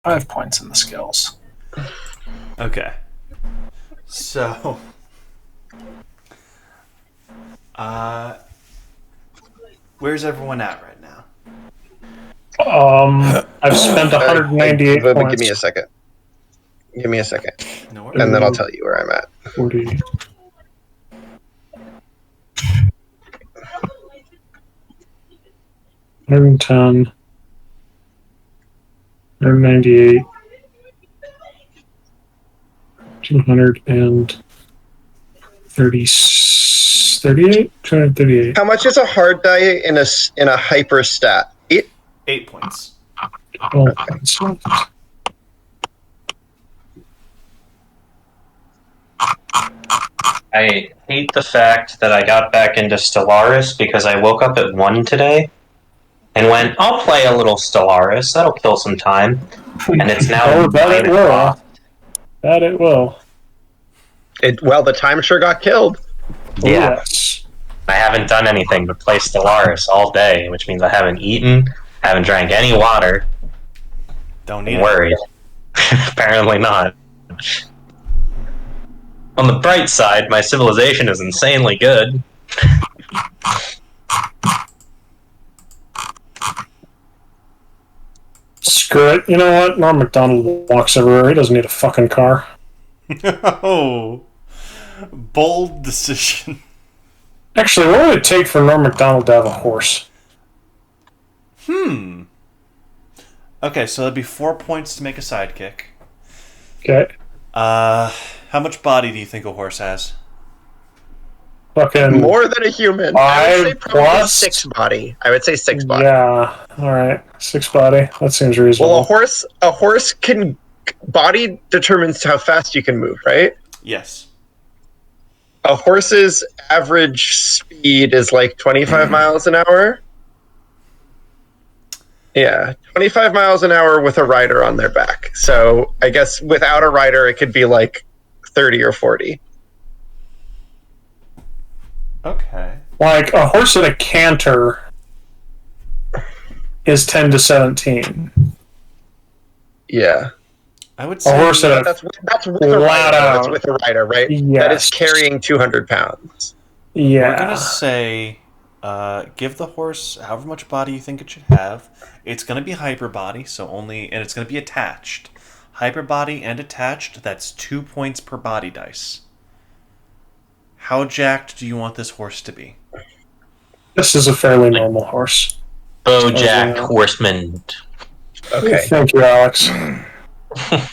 5 points in the skills. Okay. So, where's everyone at right now? I've spent 198 points. Give me a second. No And then I'll tell you where I'm at. 40. $110, 198, 238. How much is a hard die in a hyper stat? 8 points. 12 points. I hate the fact that I got back into Stellaris because I woke up at 1 today and went, I'll play a little Stellaris. That'll kill some time. And it's now that it 9 will. o'clock. That it will. Well, the time sure got killed. Yeah. Yes. I haven't done anything but play Stellaris all day, which means I haven't eaten, haven't drank any water. Don't need I'm worried. Apparently not. On the bright side, my civilization is insanely good. Screw it. You know what? Norm MacDonald walks everywhere. He doesn't need a fucking car. Oh, bold decision. Actually, what would it take for Norm MacDonald to have a horse? Okay, so that'd be 4 points to make a sidekick. Okay. How much body do you think a horse has? Fucking More than a human. 5 plus 6 body. I would say 6 body. Yeah. All right. 6 body. That seems reasonable. Well, a horse can body determines how fast you can move, right? Yes. A horse's average speed is like 25 miles an hour. Yeah, 25 miles an hour with a rider on their back. So I guess without a rider, it could be like 30 or 40. Okay. Like a horse at a canter is 10 to 17. Yeah. I would A say horse at a That's with a rider. That's with a rider, right? Yes. That is carrying 200 pounds. yeah. We're gonna say, give the horse however much body you think it should have. It's gonna be hyper body, and it's gonna be attached. Hyper body and attached. That's 2 points per body dice. How jacked do you want this horse to be? This is a fairly normal horse. Bojack yeah. Horseman. Okay. Thank you, Alex. Okay.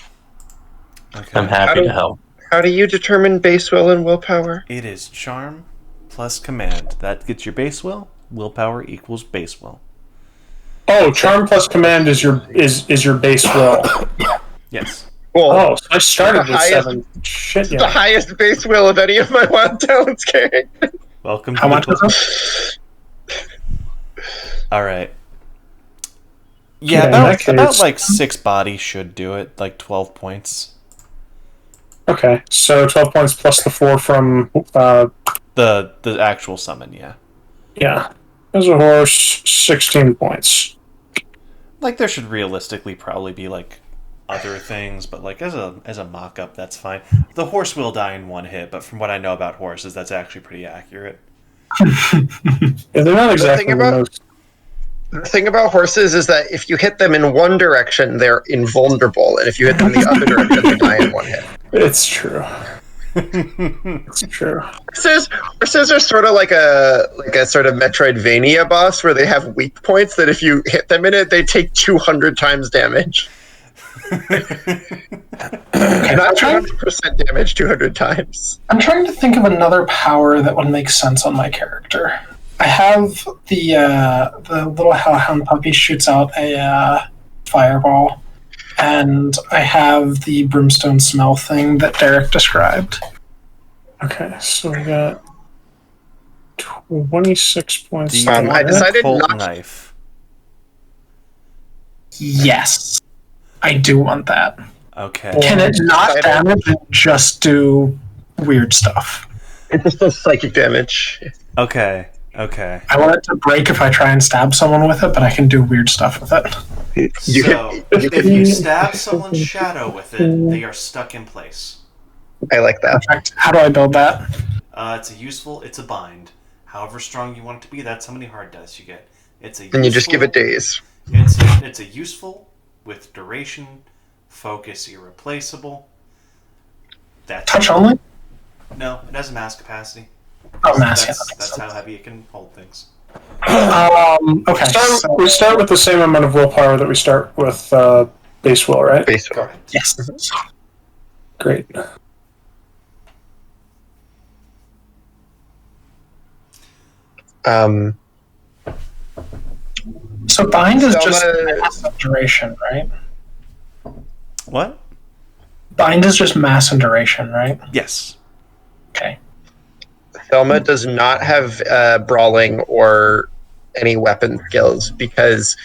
I'm happy to help. How do you determine base will and willpower? It is charm plus command. That gets your base will. Willpower equals base will. Oh, charm plus command is your base will. Yes. Well, Oh, so I started the with highest- 7. Shit, the yeah. highest base will of any of my wild talents carrying. Welcome to How the much club. is All right. Yeah, Yeah, in that case- about like 6 body should do it. Like 12 points. Okay, so 12 points plus the 4 from, The actual summon, yeah. yeah. As a horse, 16 points. Like there should realistically probably be like other things, but like as a mock-up, that's fine. The horse will die in 1 hit, but from what I know about horses, that's actually pretty accurate. Yeah, they're not exactly thing the about- most... The thing about horses is that if you hit them in one direction, they're invulnerable, and if you hit them the other direction, they die in 1 hit. It's true. It's true. Horses are sort of like a sort of Metroidvania boss where they have weak points that if you hit them in it, they take 200 times damage. Not 200% damage, 200 times. I'm trying to think of another power that would make sense on my character. I have the little hellhound puppy shoots out a fireball, and I have the brimstone smell thing that Derek described. Okay, so we got 26 points. Do you I want decided a cold not to- knife? Yes, I do want that. Okay. Can it not damage and just do weird stuff? It just does psychic damage. Okay. Okay. I want it to break if I try and stab someone with it, but I can do weird stuff with it. If you stab someone's shadow with it, they are stuck in place. I like that. Perfect. How do I build that? It's a bind. However strong you want it to be, that's how many hard dice you get. And you just give it days. It's a useful with duration, focus irreplaceable. Touch only? No, it has a mass capacity. Oh, mass. That's how heavy it can hold things. Okay. We start with the same amount of willpower that we start with base will, right? Base will. Correct. Yes. Great. So bind is just Selma- mass and duration, right? What? Bind is just mass and duration, right? Yes. Okay. Thelma does not have brawling or any weapon skills because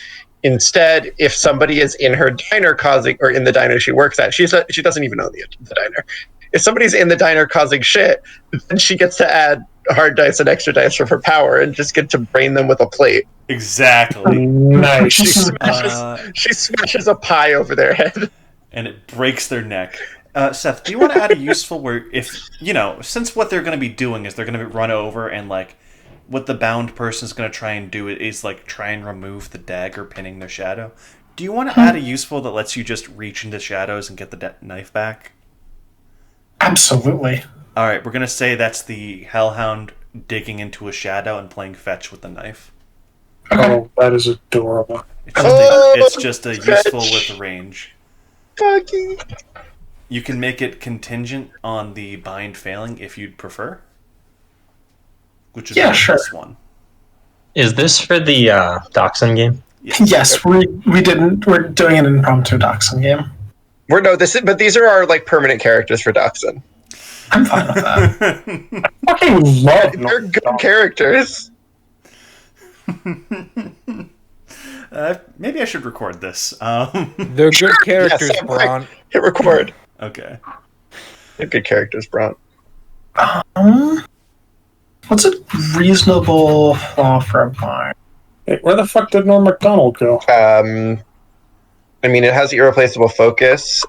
instead, if somebody is in her diner causing, or in the diner she works at, she doesn't even own the diner. If somebody's in the diner causing shit, then she gets to add hard dice and extra dice from her power and just get to brain them with a plate. Exactly. Nice. She smashes a pie over their head. And it breaks their neck. Seth, do you want to add a useful where if, since what they're going to be doing is they're going to run over and, like, what the bound person's going to try and do is, like, try and remove the dagger pinning their shadow. Do you want to add a useful that lets you just reach into shadows and get the knife back? Absolutely. All right, we're going to say that's the Hellhound digging into a shadow and playing fetch with the knife. Oh, that is adorable. It's just a useful with range. Fucking. You can make it contingent on the bind failing if you'd prefer. Which is sure. this one. Is this for the Dockson game? Yes, we didn't. We're doing an impromptu Dockson game. But these are our like permanent characters for Dockson. I'm fine with that. I fucking love They're good characters. Maybe I should record this. They're good characters, Yes, Braun. Hit record. Okay. They're good characters, Braun. What's a reasonable flaw for a bind? Hey, where the fuck did Norm Macdonald go? I mean, it has irreplaceable focus.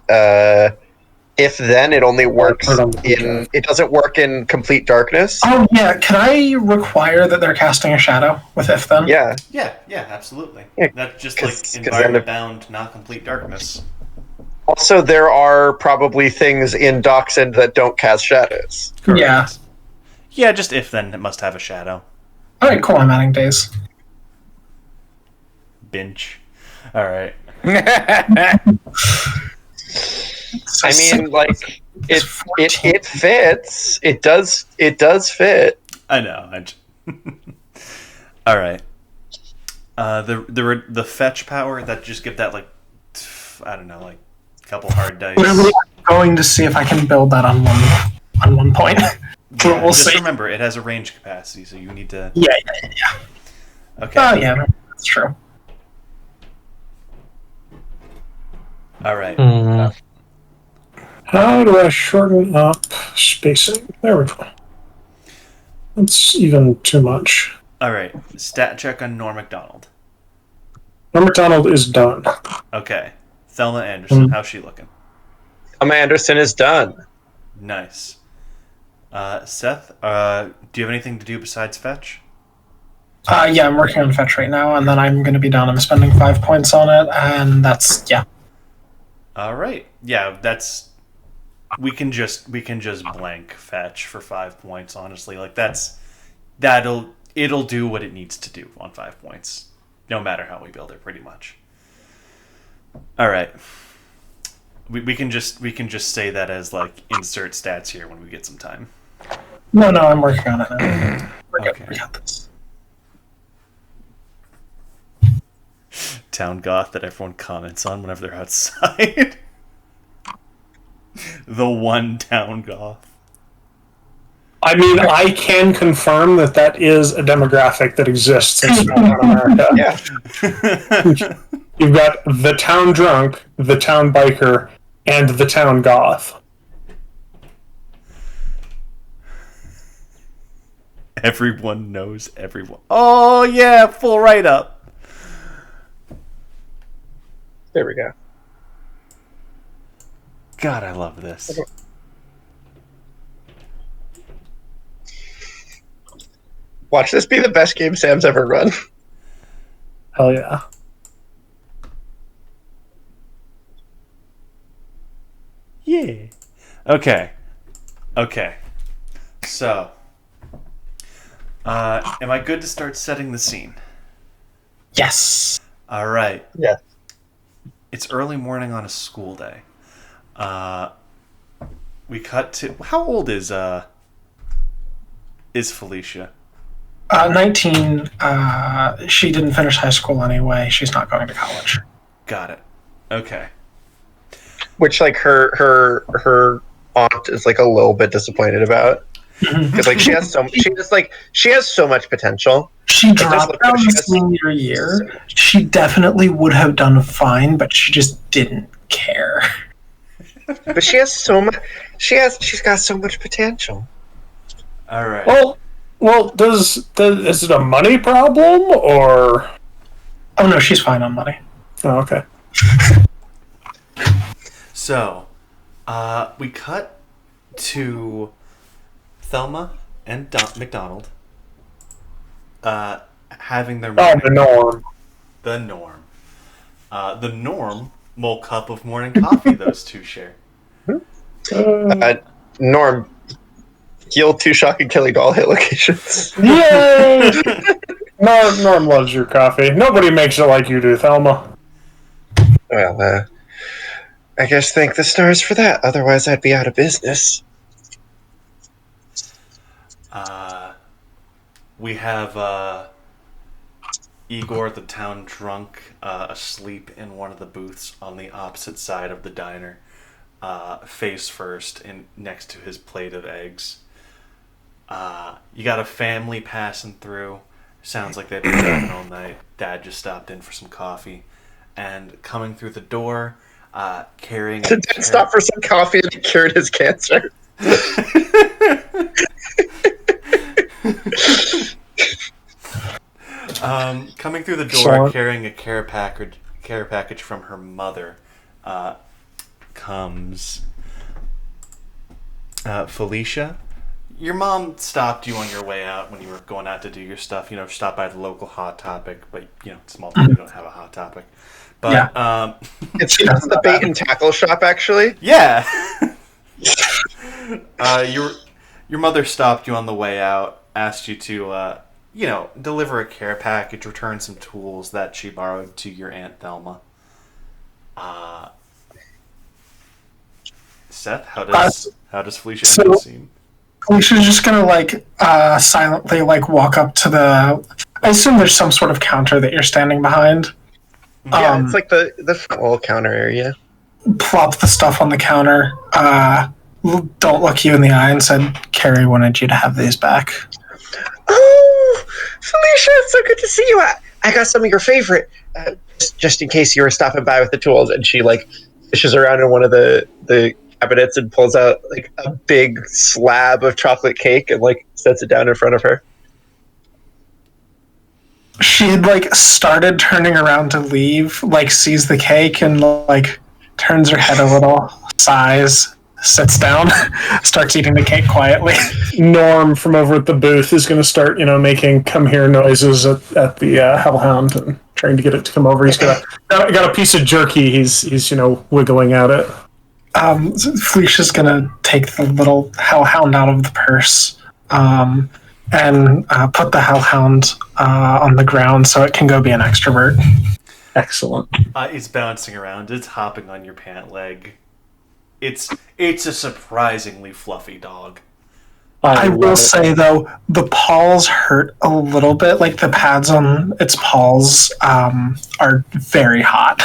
If then, it only works in. It doesn't work in complete darkness. Oh yeah, can I require that they're casting a shadow with if then? Yeah. Yeah, absolutely. Yeah, That's just 'cause like then environment bound, not complete darkness. Also, there are probably things in Dockson that don't cast shadows. Correct. Yeah. Yeah, just if then it must have a shadow. All right, cool. I'm adding days. Binge. All right. So I mean, like it fits. It does fit. I know. All right. The fetch power that just give that like I don't know, like a couple hard dice. I'm going to see if I can build that on one point. Yeah, we'll just see. remember, it has a range capacity, so you need to. Yeah. Okay. Oh yeah, that's true. All right. How do I shorten up spacing? There we go. That's even too much. All right. Stat check on Norm Macdonald. Norm Macdonald is done. Okay. Thelma Anderson, how's she looking? Thelma Anderson is done. Nice. Seth, do you have anything to do besides fetch? Yeah, I'm working on fetch right now, and then I'm going to be done. I'm spending 5 points on it, and that's All right. Yeah, that's. We can just blank fetch for 5 points. Honestly, like it'll do what it needs to do on 5 points, no matter how we build it. Pretty much. All right. We can just say that as like insert stats here when we get some time. No, I'm working on it now. Okay. We got this. Town goth that everyone comments on whenever they're outside. The one town goth. I mean, I can confirm that is a demographic that exists in small town America. Yeah. You've got the town drunk, the town biker, and the town goth. Everyone knows everyone. Oh, yeah, full write-up. There we go. God, I love this. Watch this be the best game Sam's ever run. Hell yeah. Yeah. Okay. So, am I good to start setting the scene? Yes. All right. Yeah. It's early morning on a school day. We cut to... How old is Felicia? 19. She didn't finish high school anyway. She's not going to college. Got it. Okay. Which like her aunt is like a little bit disappointed about. Because like she has so much potential. She dropped out in senior year. She definitely would have done fine, but she just didn't care. But she has so much. She's got so much potential. All right. Well, is it a money problem or? Oh no, she's fine on money. Oh, okay. So, we cut to Thelma and McDonald having their Oh, the norm. the normal cup of morning coffee those two share. Norm, heal 2 shock and killing all hit locations. Yay! Norm loves your coffee. Nobody makes it like you do, Thelma. Well, I guess thank the stars for that. Otherwise, I'd be out of business. We have Igor, the town drunk, asleep in one of the booths on the opposite side of the diner, face first, and next to his plate of eggs. You got a family passing through. Sounds like they've been driving all night. Dad just stopped in for some coffee, and coming through the door, carrying. Did Dad stop for some coffee and he cured his cancer? Coming through the door, carrying a care package from her mother, comes Felicia. Your mom stopped you on your way out when you were going out to do your stuff. You know, stop by the local Hot Topic, but small town, you don't have a Hot Topic. But Yeah. It's the bait and tackle shop, actually. yeah, your mother stopped you on the way out, asked you to deliver a care package, return some tools that she borrowed to your Aunt Thelma. Seth, how does Felicia enter the scene? Felicia's just gonna silently walk up to the. I assume there's some sort of counter that you're standing behind. Yeah, it's like the front wall counter area. Plop the stuff on the counter. Don't look you in the eye and said, "Carrie wanted you to have these back." Oh, Felicia, it's so good to see you. I got some of your favorite, just in case you were stopping by with the tools. And she fishes around in one of the cabinets and pulls out a big slab of chocolate cake and sets it down in front of her. She had started turning around to leave, sees the cake and turns her head a little, sighs, sits down, starts eating the cake quietly. Norm from over at the booth is going to start, making come here noises at the Hellhound and trying to get it to come over. He's got a piece of jerky. He's wiggling at it. Felicia's gonna take the little Hellhound out of the purse and put the Hellhound on the ground so it can go be an extrovert. Excellent. It's bouncing around. It's hopping on your pant leg. It's a surprisingly fluffy dog. I will say though, the paws hurt a little bit. The pads on its paws are very hot.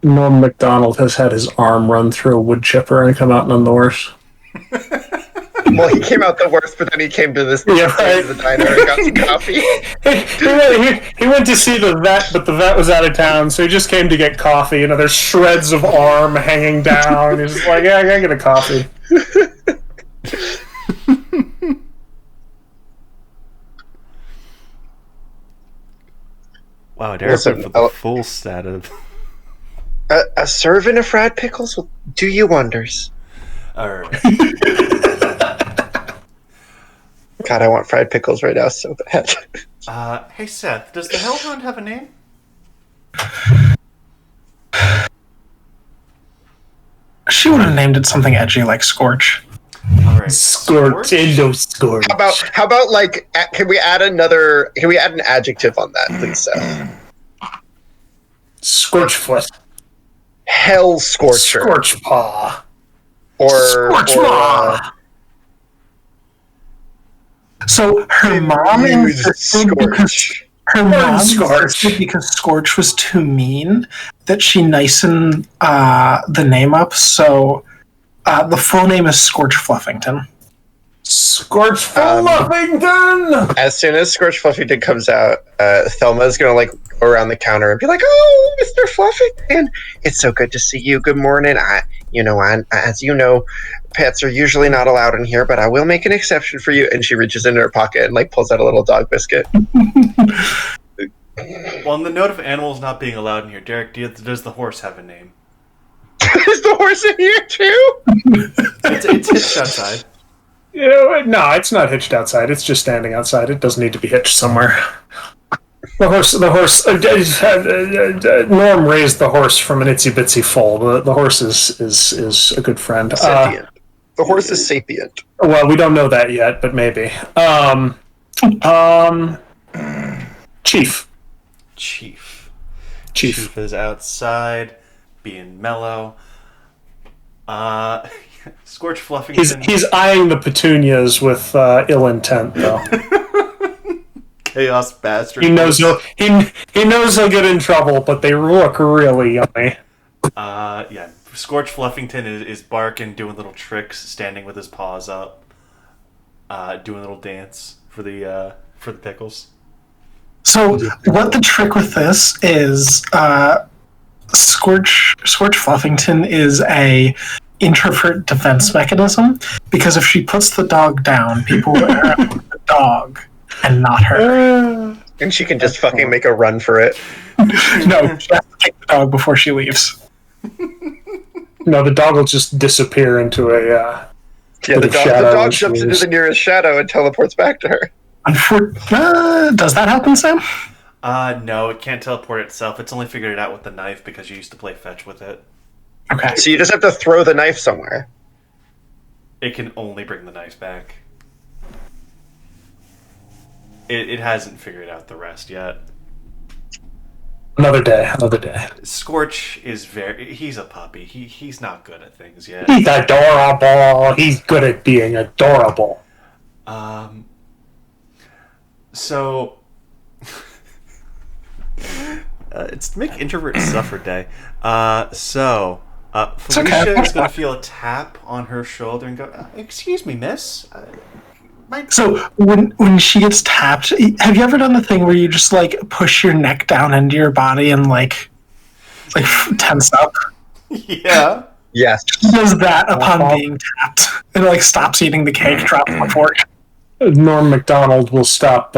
Norm MacDonald has had his arm run through a wood chipper and come out none the worse. Well, he came out the worst, but then he came to the diner and got some coffee. He went to see the vet, but the vet was out of town, so he just came to get coffee. There's shreds of arm hanging down. He's just like, yeah, I gotta get a coffee. Wow, Derek Listen, went for the full stat of. A serving of fried pickles will do you wonders. All right. God, I want fried pickles right now so bad. Hey Seth, does the Hellhound have a name? She would have named it something edgy like Scorch. All right. Scorch. Scorch. How about like can we add an adjective on that, please, Seth? Scorchfoot. Hell Scorcher. Scorchpaw. Or So her mom insisted because Scorch. her mom Scorch. insisted because Scorch was too mean that she nicened the name up. So the full name is Scorch Fluffington. Scorch Fluffington. As soon as Scorch Fluffington comes out, Thelma's gonna like go around the counter and be like, "Oh, Mr. Fluffington, it's so good to see you. Good morning. As you know, pets are usually not allowed in here, but I will make an exception for you." And she reaches into her pocket and like pulls out a little dog biscuit. Well, on the note of animals not being allowed in here, Derek, does the horse have a name? Is the horse in here too? It's hitched outside. No, it's not hitched outside. It's just standing outside. It doesn't need to be hitched somewhere. The horse. Norm raised the horse from an itsy bitsy foal. The horse is a good friend. Sapient. The horse is sapient. Well, we don't know that yet, but maybe. Chief. Chief is outside, being mellow. Scorch Fluffington. He's eyeing the petunias with ill intent, though. Chaos bastard. He knows he'll get in trouble, but they look really yummy. Yeah. Scorch Fluffington is barking, doing little tricks, standing with his paws up, doing a little dance for the pickles. So what the trick with this is, Scorch Fluffington is a introvert defense mechanism, because if she puts the dog down, people will around the dog and not her. And she can just fucking make a run for it. No, she has to take the dog before she leaves. No, the dog will just disappear into a Yeah, the shadow dog when she jumps into leaves. the nearest shadow and teleports back to her. Does that happen, Sam? No, it can't teleport itself. It's only figured it out with the knife because you used to play fetch with it. Okay. So you just have to throw the knife somewhere. It can only bring the knife back. It hasn't figured out the rest yet. Another day. Scorch is he's a puppy. He's not good at things yet. He's adorable. He's good at being adorable. So it's Make Introvert Suffer Day. Felicia is going to feel a tap on her shoulder and go, "Excuse me, miss." So when she gets tapped, have you ever done the thing where you just like push your neck down into your body and like tense up? Yeah. Yes. She does that upon being tapped. It like stops eating the cake, drops the fork. Norm Macdonald will stop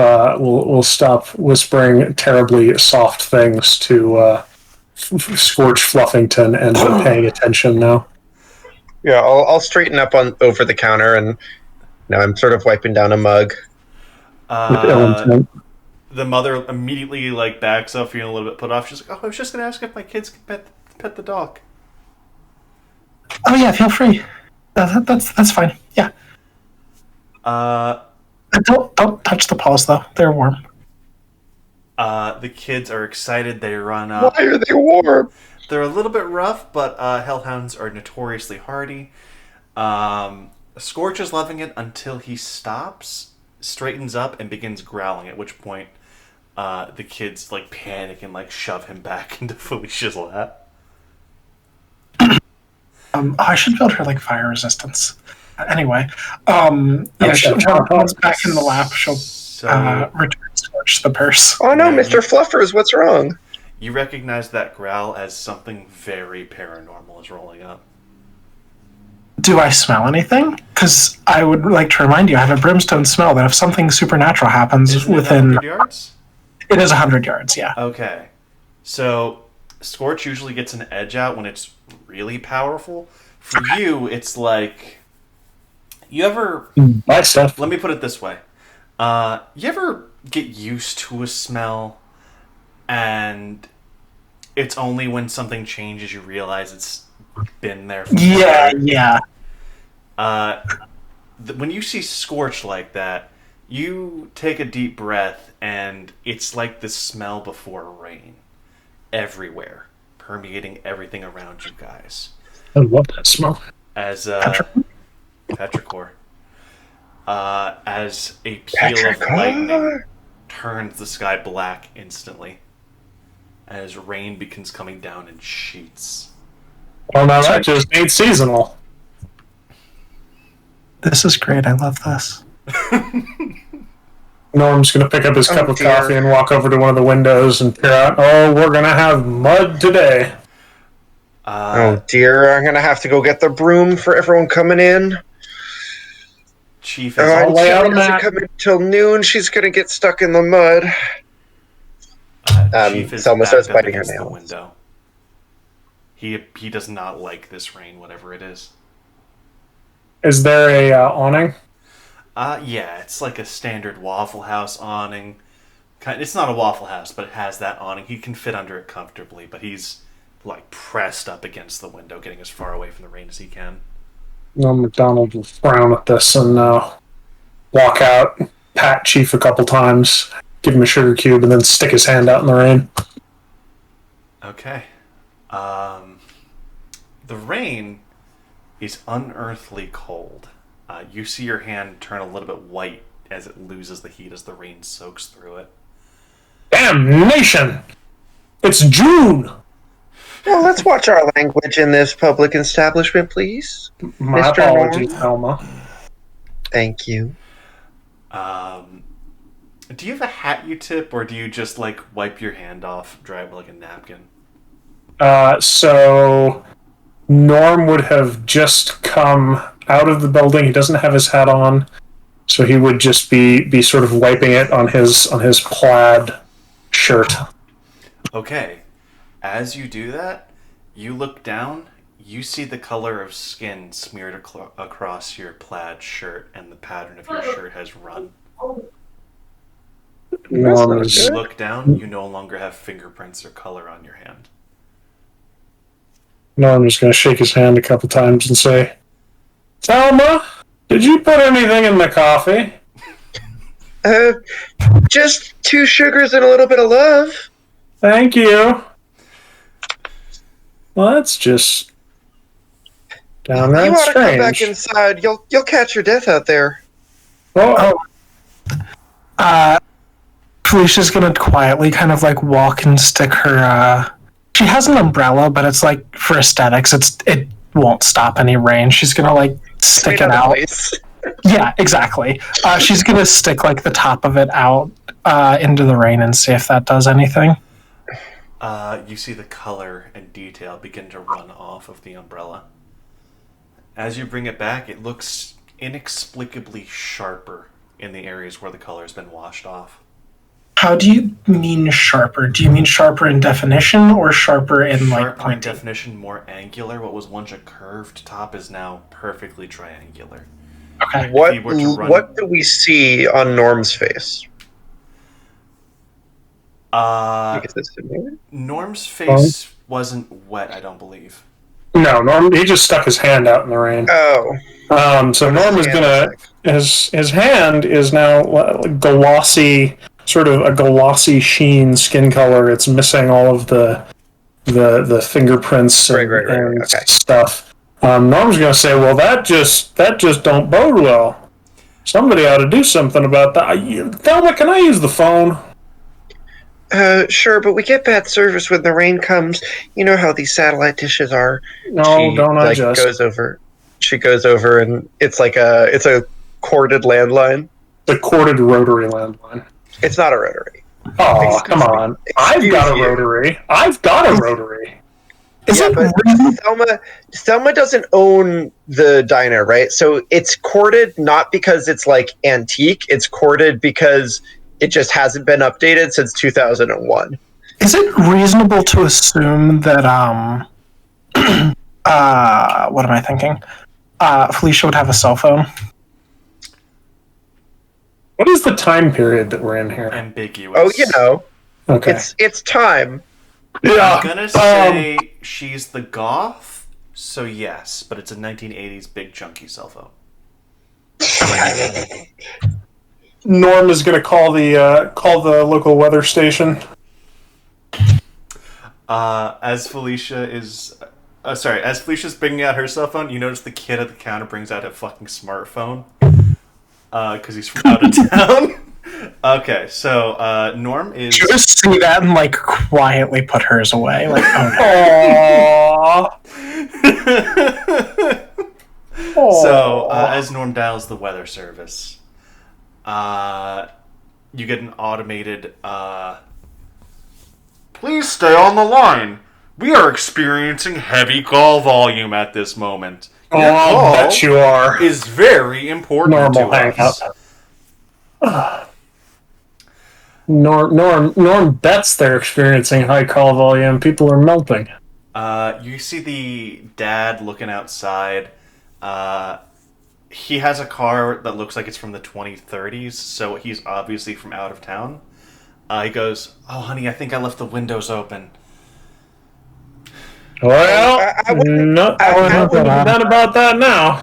whispering terribly soft things to Scorch Fluffington and paying attention now. Yeah, I'll straighten up over the counter, and now I'm sort of wiping down a mug. With ill intent. The mother immediately backs up, feeling a little bit put off. She's like, "Oh, I was just going to ask if my kids can pet the dog." Oh yeah, feel free. That's fine. Yeah. Don't touch the paws though; they're warm. The kids are excited. They run up. Why are they warm? They're a little bit rough, but hellhounds are notoriously hardy. Scorch is loving it until he stops, straightens up, and begins growling. At which point, the kids panic and shove him back into Felicia's lap. I should build her fire resistance. Anyway, once back in the lap, she'll return Scorch the purse. Oh no, Mr. Fluffers, what's wrong? You recognize that growl as something very paranormal is rolling up. Do I smell anything? Because I would like to remind you, I have a brimstone smell that if something supernatural happens Isn't it within... 100 yards? It is 100 yards, yeah. Okay. So, Scorch usually gets an edge out when it's really powerful. For you, it's like... You ever... My stuff. Let me put it this way. You ever get used to a smell and it's only when something changes you realize it's been there for Yeah. When you see Scorch like that, you take a deep breath and it's like the smell before rain. Everywhere. Permeating everything around you guys. I love that smell. As Petrichor. As a peal of lightning turns the sky black instantly. As rain begins coming down in sheets. Well, now that just ain't seasonal. This is great. I love this. Norm's going to pick up his cup of coffee and walk over to one of the windows and peer out. Oh, we're going to have mud today. Oh dear, I'm going to have to go get the broom for everyone coming in. Chief Oh, is and Sarah doesn't come in till noon. She's going to get stuck in the mud. Chief is Selma starts backed up biting her against the nails. window. He does not like this rain, whatever it is. Is there a awning? Yeah, it's like a standard Waffle House awning. It's not a Waffle House, but it has that awning. He can fit under it comfortably, but he's like pressed up against the window, getting as far away from the rain as he can. Norm MacDonald will frown at this and walk out, pat Chief a couple times, give him a sugar cube, and then stick his hand out in the rain. Okay. The rain is unearthly cold. You see your hand turn a little bit white as it loses the heat as the rain soaks through it. Damnation! It's June! Well, let's watch our language in this public establishment, please. My Mr. apologies, Norm. Thelma. Thank you. Do you have a hat you tip, or do you just like wipe your hand off, dry it with like a napkin? So Norm would have just come out of the building. He doesn't have his hat on, so he would just be sort of wiping it on his plaid shirt. Okay. As you do that, you look down, you see the color of skin smeared across your plaid shirt, and the pattern of your shirt has run. Norm As is, you look down, you no longer have fingerprints or color on your hand. Norm is going to shake his hand a couple times and say, Thelma, did you put anything in the coffee? Just 2 sugars and a little bit of love. Thank you. Well, that's just downright You ought to strange. come back inside. You'll catch your death out there. Well, Felicia's gonna quietly kind of like walk and stick her. She has an umbrella, but it's like for aesthetics. It won't stop any rain. She's gonna like stick it out. Yeah, exactly. She's gonna stick like the top of it out into the rain and see if that does anything. You see the color and detail begin to run off of the umbrella. As you bring it back, it looks inexplicably sharper in the areas where the color has been washed off. How do you mean sharper? Do you mean sharper in definition or sharper in like Sharper in pointing? definition, more angular. What was once a curved top is now perfectly triangular. Okay. What If you were to run- what do we see on Norm's face? Is this familiar? Norm's face wasn't wet, I don't believe. no, Norm, he just stuck his hand out in the rain. Oh, So Norm is gonna his hand is now glossy, sort of a glossy sheen skin color. It's missing all of the fingerprints and, Right, and okay. stuff. Norm's gonna say, "Well, that just don't bode well. Somebody ought to do something about that." Thelma, can I use the phone? Sure, but we get bad service when the rain comes. You know how these satellite dishes are. No, don't I just? She goes over, and it's a corded landline. The corded rotary landline. It's not a rotary. Oh, Excuse come me. on! I've got a you. rotary. I've got a rotary. Is Yeah, it but really? Thelma doesn't own the diner, right? So it's corded not because it's like antique. It's corded because It just hasn't been updated since 2001. Is it reasonable to assume that what am I thinking? Felicia would have a cell phone. What is the time period that we're in here? Ambiguous. Okay. It's time. I'm gonna say she's the goth, so yes, but it's a 1980s big chunky cell phone. Norm is going to call the local weather station. As Felicia's bringing out her cell phone, you notice the kid at the counter brings out a fucking smartphone. Because he's from out of town. Okay, so Norm is. Just see that and like quietly put hers away. Like, oh no. So as Norm dials the weather service, you get an automated. Please stay on the line. We are experiencing heavy call volume at this moment. Oh, I'll bet you are. Is very important Normal to hang us. up. Norm bets they're experiencing high call volume. People are melting. You see the dad looking outside. He has a car that looks like it's from the 2030s, so he's obviously from out of town. He goes, "Oh, honey, I think I left the windows open." Well, I wouldn't be done about that now.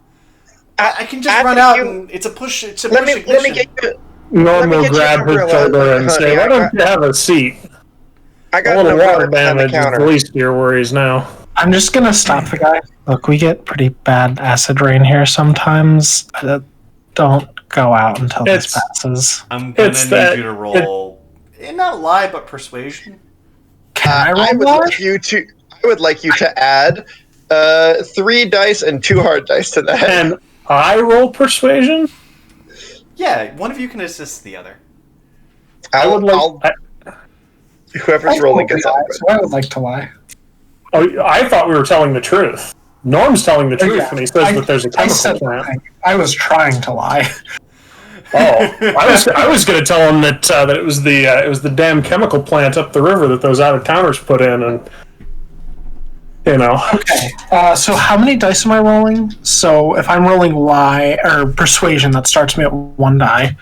I can just run out and it's a push. It's a push ignition. Let me get you. Norm will grab his shoulder and say, "Why don't you have a seat? I got All the water on the damage is counter. the least of your worries now." I'm just gonna stop the guy. Look, we get pretty bad acid rain here sometimes. Don't go out until this passes. I'm gonna need you to roll, not lie, but persuasion. Can I roll I would more? like you to add 3 dice and 2 hard dice to that. And I roll persuasion? Yeah, one of you can assist the other. Whoever's rolling gets on. So I would like to lie. Oh, I thought we were telling the truth. Norm's telling the truth when he says that there's a chemical plant. I was trying to lie. Oh, I was going to tell him that it was the damn chemical plant up the river that those out of towners put in, and Okay. So how many dice am I rolling? So if I'm rolling lie or persuasion, that starts me at 1 die.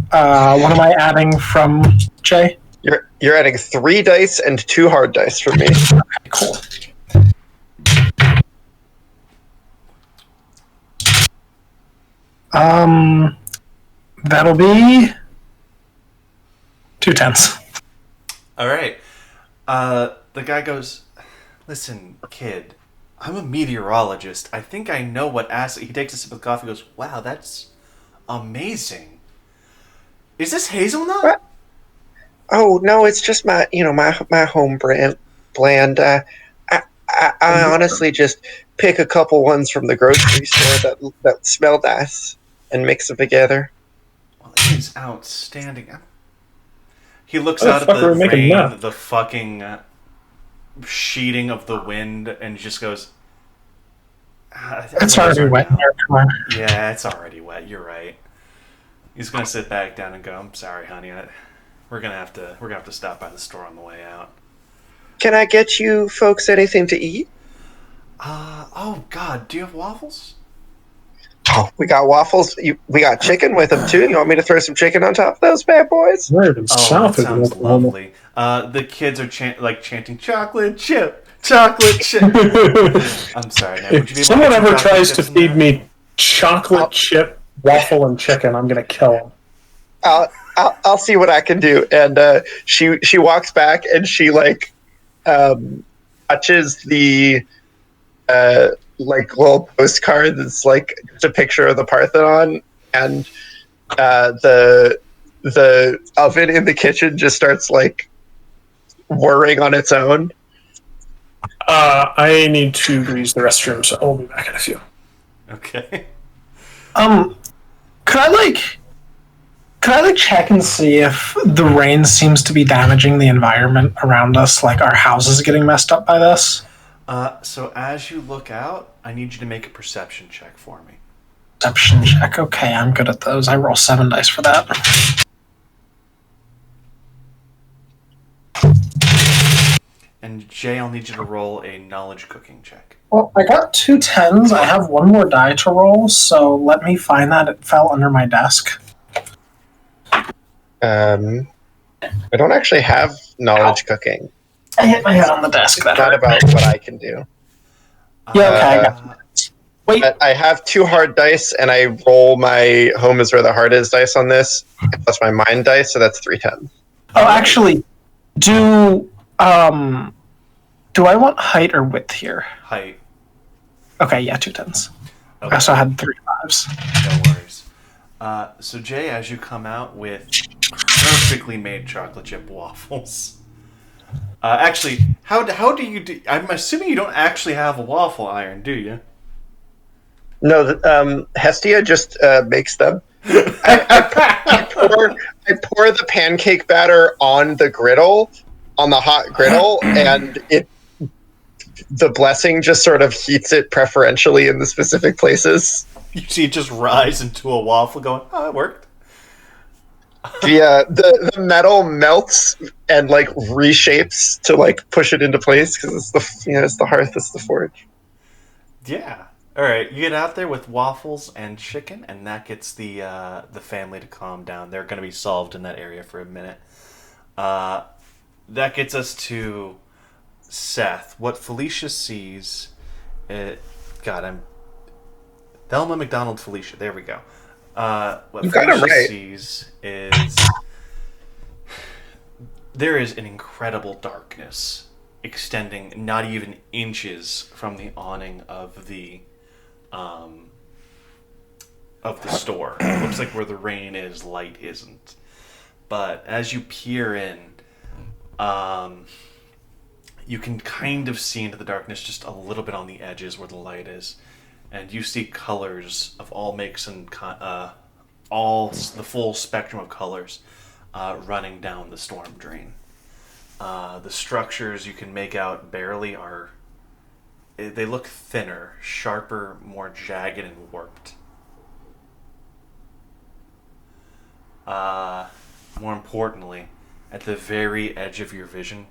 What am I adding from Jay? You're adding 3 dice and 2 hard dice for me. Okay, cool. That'll be 2 10s. All right. The guy goes, "Listen, kid, I'm a meteorologist. I think I know what acid." He takes a sip of coffee and goes, "Wow, that's amazing. Is this hazelnut?" What? Oh no, it's just my home blend. I honestly just pick a couple ones from the grocery store that smell nice and mix them together. Well, it is outstanding. He looks out at the rain, the fucking sheeting of the wind, and just goes, It's already wet in your car. Yeah, it's already wet. You're right. He's gonna sit back down and go, "I'm sorry, honey. We're gonna have to stop by the store on the way out." Can I get you folks anything to eat? Oh God, do you have waffles? Oh, we got waffles. We got chicken with them too. You want me to throw some chicken on top of those bad boys? We're in Oh, South that of sounds Oklahoma. lovely. The kids are chanting "chocolate chip, chocolate chip." I'm sorry. Now, would you be able If to someone get some ever chocolate tries to chips in feed there? me chocolate chip waffle and chicken, I'm gonna kill him. I'll see what I can do. And she walks back and she touches the little postcard that's like just a picture of the Parthenon, and the oven in the kitchen just starts whirring on its own. I need to use the restroom, so I'll be back in a few. Okay. Could I check and see if the rain seems to be damaging the environment around us, like our houses getting messed up by this? So as you look out, I need you to make a perception check for me. Perception check. Okay, I'm good at those. I roll 7 dice for that. And Jay, I'll need you to roll a knowledge cooking check. Well, I got 2 10s. I have one more die to roll, so let me find that. It fell under my desk. I don't actually have knowledge cooking. I hit my head on the desk. It's That not hurt. about what I can do. Yeah, okay. I Uh, got Wait, I have 2 hard dice, and I roll my home is where the heart is dice on this, plus my mind dice, so that's 3 10s. oh, actually, do I want height or width here? Height. Okay, yeah, 2 10s. I Okay. also had 3 5s. No worries. So Jay, as you come out with perfectly made chocolate chip waffles. Actually, how do you do? I'm assuming you don't actually have a waffle iron, do you? No, Hestia just makes them. I pour the pancake batter on the griddle, on the hot griddle, and the blessing just sort of heats it preferentially in the specific places. You see it just rise into a waffle, going, "Oh, it worked." The metal melts and like reshapes to like push it into place because it's the hearth, it's the forge. Yeah. All right, you get out there with waffles and chicken, and that gets the family to calm down. They're going to be solved in that area for a minute. That gets us to Seth. What Felicia sees, I'm Thelma McDonald Felicia. There we go. What You got it Felicia right. sees is there is an incredible darkness extending not even inches from the awning of the store. It looks like where the rain is, light isn't. But as you peer in, you can kind of see into the darkness just a little bit on the edges where the light is, and you see colors of all makes and all the full spectrum of colors running down the storm drain. The structures you can make out barely they look thinner, sharper, more jagged and warped. More importantly, at the very edge of your vision,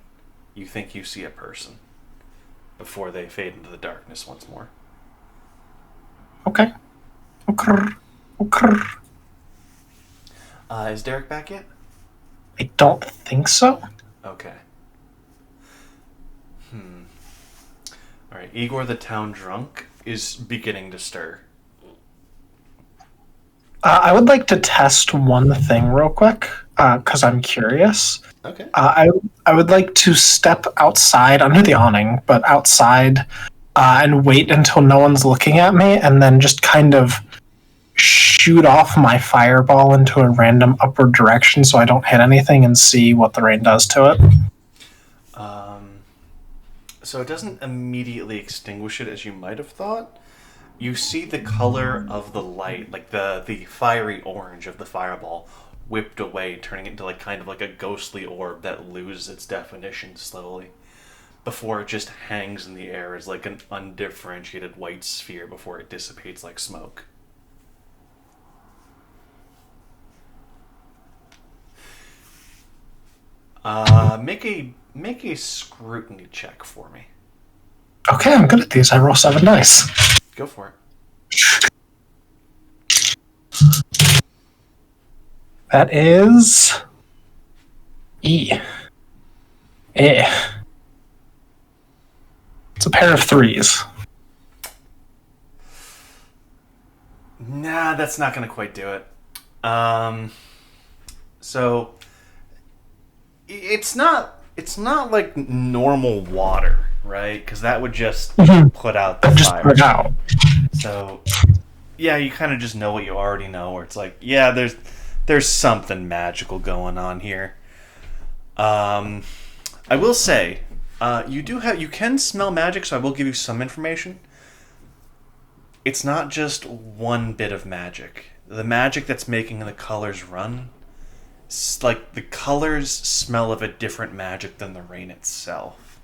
you think you see a person before they fade into the darkness once more. Okay. Okay. Is Derek back yet? I don't think so. Okay. Alright, Igor the town drunk is beginning to stir. I would like to test one thing real quick, because I'm curious. Okay. I would like to step outside under the awning, but outside, and wait until no one's looking at me, and then just kind of shoot off my fireball into a random upward direction so I don't hit anything and see what the rain does to it. So it doesn't immediately extinguish it as you might have thought. You see the color of the light, like the fiery orange of the fireball, whipped away, turning it into like kind of like a ghostly orb that loses its definition slowly, before it just hangs in the air as like an undifferentiated white sphere before it dissipates like smoke. Make a scrutiny check for me. Okay, I'm good at these. I roll 7 dice. Go for it. That is E. It's a pair of 3s. Nah, that's not gonna quite do it. So it's not like normal water, right? Because that would just put out the Just fire. put it out. So yeah, you kind of just know what you already know, where it's like, yeah, there's something magical going on here. I will say, you can smell magic, so I will give you some information. It's not just one bit of magic. The magic that's making the colors run, like the colors smell of a different magic than the rain itself.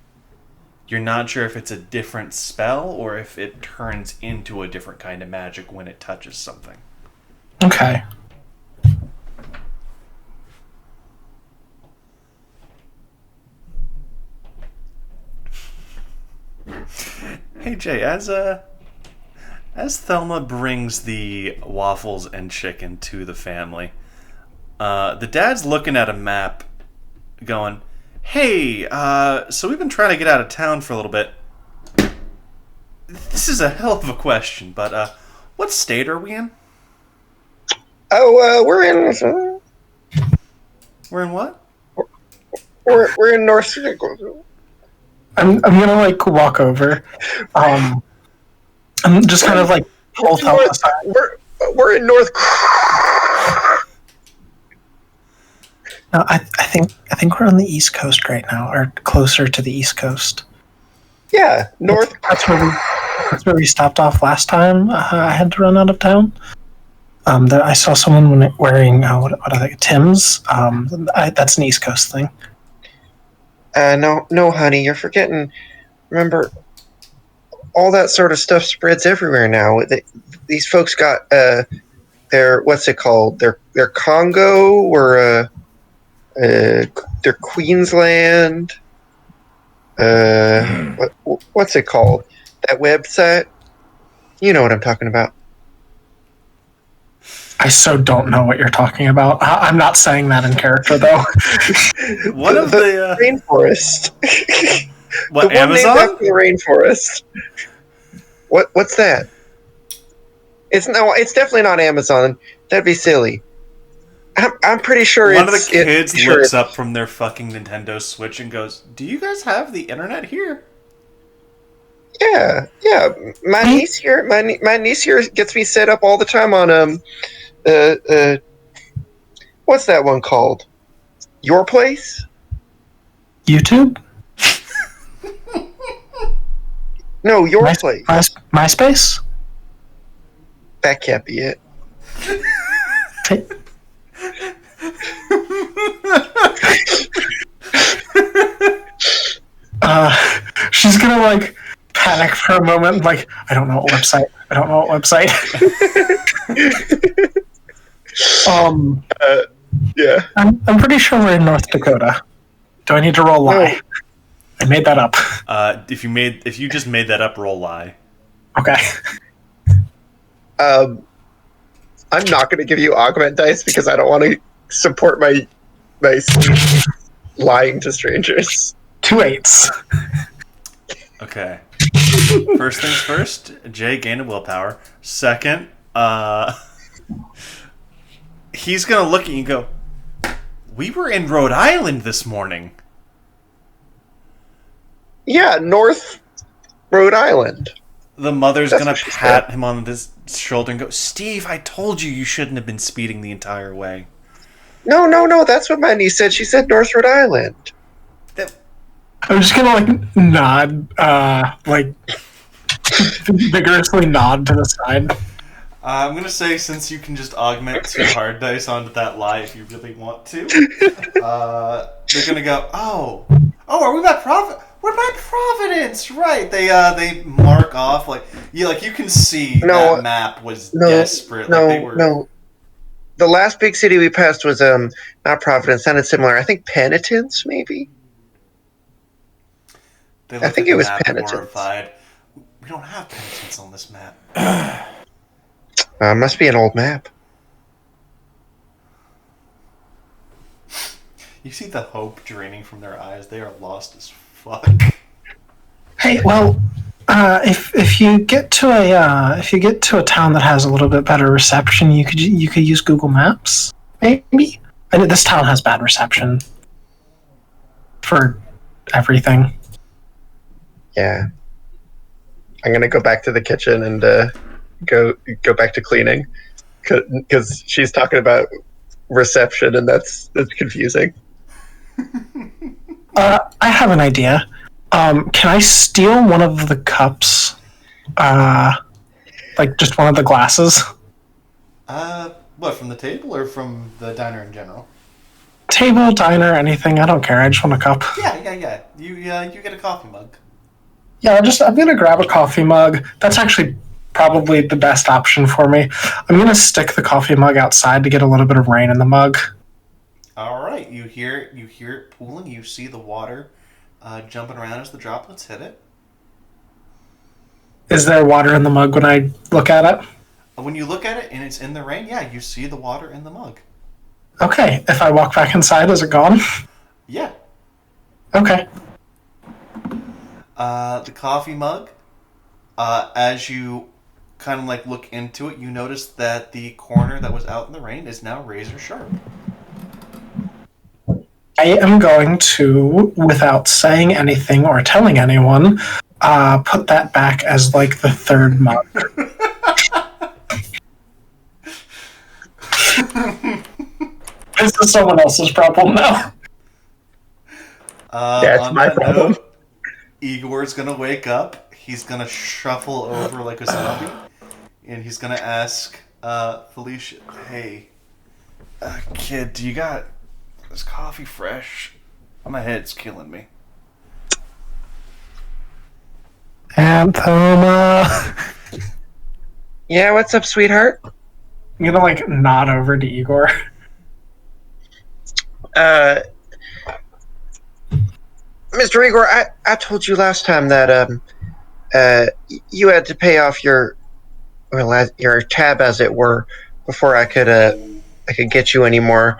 You're not sure if it's a different spell or if it turns into a different kind of magic when it touches something. Okay. Jay, as Thelma brings the waffles and chicken to the family, the dad's looking at a map, going, "Hey, so we've been trying to get out of town for a little bit. This is a hell of a question, but what state are we in?" Oh, we're in. We're in what? We're in North. I'm gonna like walk over. I'm just kind of like pull Thelma aside. We're in North. No, I think we're on the East Coast right now, or closer to the East Coast. Yeah, North. That's where we stopped off last time. I had to run out of town. I saw someone wearing what are they? Tim's. That's an East Coast thing. No, honey, you're forgetting. Remember, all that sort of stuff spreads everywhere now. These folks got their what's it called? Their Congo or their Queensland. What's it called? That website. You know what I'm talking about. I so don't know what you're talking about. I'm not saying that in character though. One of the rainforest. what, the one named Amazon? after the rainforest. What's that? It's definitely not Amazon. That'd be silly. I'm pretty sure one of the kids looks up from their fucking Nintendo Switch and goes, "Do you guys have the internet here?" Yeah. My niece here. My niece here gets me set up all the time on what's that one called? Your Place? YouTube? No, Your Place. MySpace? That can't be it. She's gonna like panic for a moment, like, I don't know what website. Yeah. I'm pretty sure we're in North Dakota. Do I need to roll lie? No. I made that up. If you just made that up, roll lie. Okay. I'm not going to give you augment dice because I don't want to support my lying to strangers. 2 8s. Okay. First things first, Jay gained a willpower. Second, he's gonna look at you and go, "We were in Rhode Island this morning." Yeah, North Rhode Island. The mother's That's gonna what she pat said. him on his shoulder and go, "Steve, I told you shouldn't have been speeding the entire way." No, that's what my niece said. She said North Rhode Island. I'm just gonna like nod, like vigorously nod to the side. I'm gonna say, since you can just augment 2 hard dice onto that lie if you really want to, they're gonna go, "Oh, are we by We're by Providence, right?" They mark off like you can see that map was desperate. No. The last big city we passed was not Providence. Sounded similar. I think Penitence, maybe. I think it was Penitence. Horrified. We don't have Penitence on this map. Must be an old map. You see the hope draining from their eyes. They are lost as fuck. Hey, well, if you get to a town that has a little bit better reception, you could use Google Maps. Maybe. I know this town has bad reception for everything. Yeah. I'm gonna go back to the kitchen and go back to cleaning because she's talking about reception and that's confusing. I have an idea. Can I steal one of the cups? Like just one of the glasses? What, from the table or from the diner in general? Table, diner, anything. I don't care. I just want a cup. Yeah. You get a coffee mug. Yeah, I'm gonna grab a coffee mug. That's actually probably the best option for me. I'm gonna stick the coffee mug outside to get a little bit of rain in the mug. All right, you hear it pooling. You see the water jumping around as the droplets hit it. Is there water in the mug when I look at it? When you look at it and it's in the rain, yeah, you see the water in the mug. Okay. If I walk back inside, is it gone? Yeah. Okay. The coffee mug, as you kind of like look into it, you notice that the corner that was out in the rain is now razor sharp. I am going to, without saying anything or telling anyone, put that back as like the third mug. This is someone else's problem now. That's my problem. Note, Igor's gonna wake up. He's gonna shuffle over like a zombie, and he's gonna ask Felicia, "Hey, kid, do you got this coffee fresh? My head's killing me." Anthoma. Yeah, what's up, sweetheart? I'm gonna like nod over to Igor. Mr. Igor, I told you last time that you had to pay off your tab, as it were, before I could get you any more.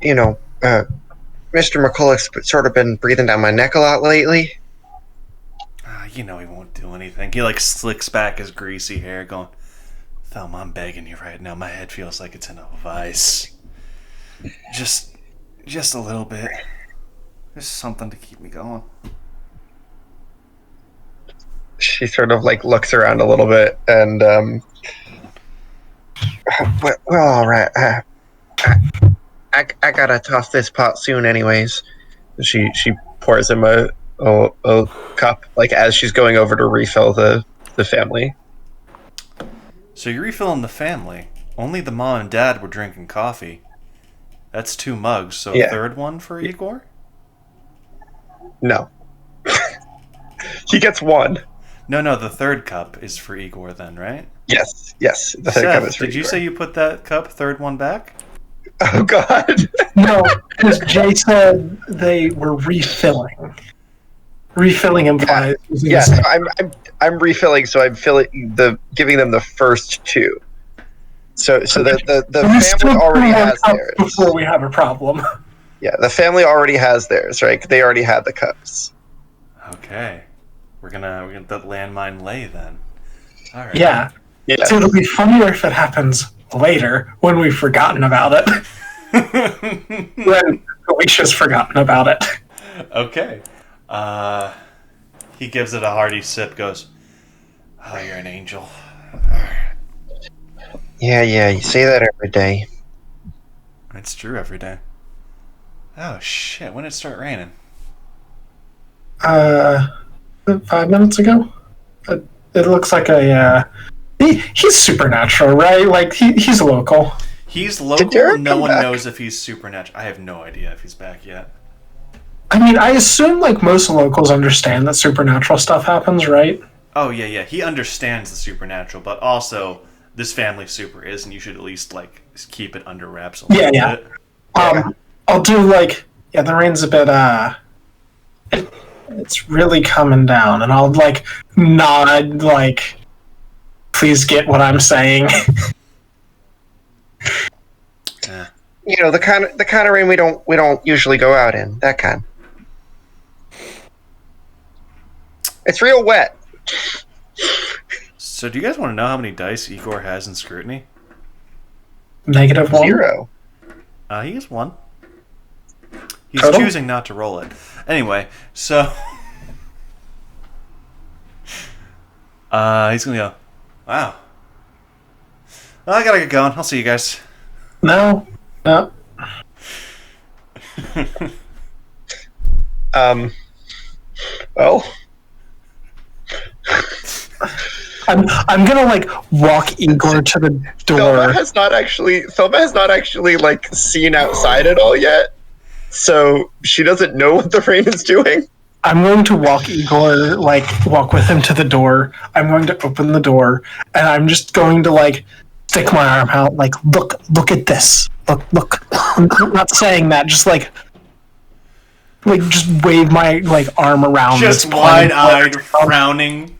You know, Mr. McCulloch's sort of been breathing down my neck a lot lately. You know he won't do anything. He like slicks back his greasy hair, going, "Thelma, I'm begging you right now. My head feels like it's in a vice. Just a little bit. Just something to keep me going." She sort of like looks around a little bit and well, all right. I gotta toss this pot soon, anyways. She pours him a cup, like as she's going over to refill the family. So you're refilling the family. Only the mom and dad were drinking coffee. That's 2 mugs. So Yeah. A third one for Igor? No. He gets 1. No. The third cup is for Igor then, right? Yes. The third cup is Seth, for did you Igor. say you put that third one back? Oh God. No, because Jay said they were refilling. Refilling implies using Yeah, the so same- I'm refilling, so I'm giving them the first 2. So the We still family already do one has cup theirs. before we have a problem. Yeah, the family already has theirs, right? They already had the cups. Okay. We're gonna the landmine lay then. All right. Yeah. Yeah. So it'll be funnier if it happens later when we've forgotten about it. When Alicia's forgotten about it. Okay. He gives it a hearty sip, goes, "Oh, you're an angel." Yeah, you say that every day. It's true every day. Oh, shit. When did it start raining? 5 minutes ago? It looks like he's supernatural, right? Like, he's local. He's local. Derek No come one back? knows if he's supernatural. I have no idea if he's back yet. I mean, I assume, like, most locals understand that supernatural stuff happens, right? Oh, yeah. He understands the supernatural, but also this family super is, and you should at least, like, keep it under wraps a little Yeah. bit. I'll do, like, the rain's a bit, it's really coming down, and I'll, like, nod, like, please get what I'm saying. Yeah. You know, the kind of rain we don't usually go out in. That kind. It's real wet. So do you guys want to know how many dice Igor has in scrutiny? -1? 0. He has 1. He's Total? choosing not to roll it. Anyway, so... he's gonna go, "Wow. Well, I gotta get going. I'll see you guys." No. Well, I'm gonna like walk Igor to the door. Thelma has not actually like seen outside at all yet, so she doesn't know what the rain is doing. I'm going to walk Igor, like walk with him to the door. I'm going to open the door, and I'm just going to like stick my arm out, like look at this, look. I'm not saying that, just like just wave my like arm around. Just this planet. wide-eyed, frowning.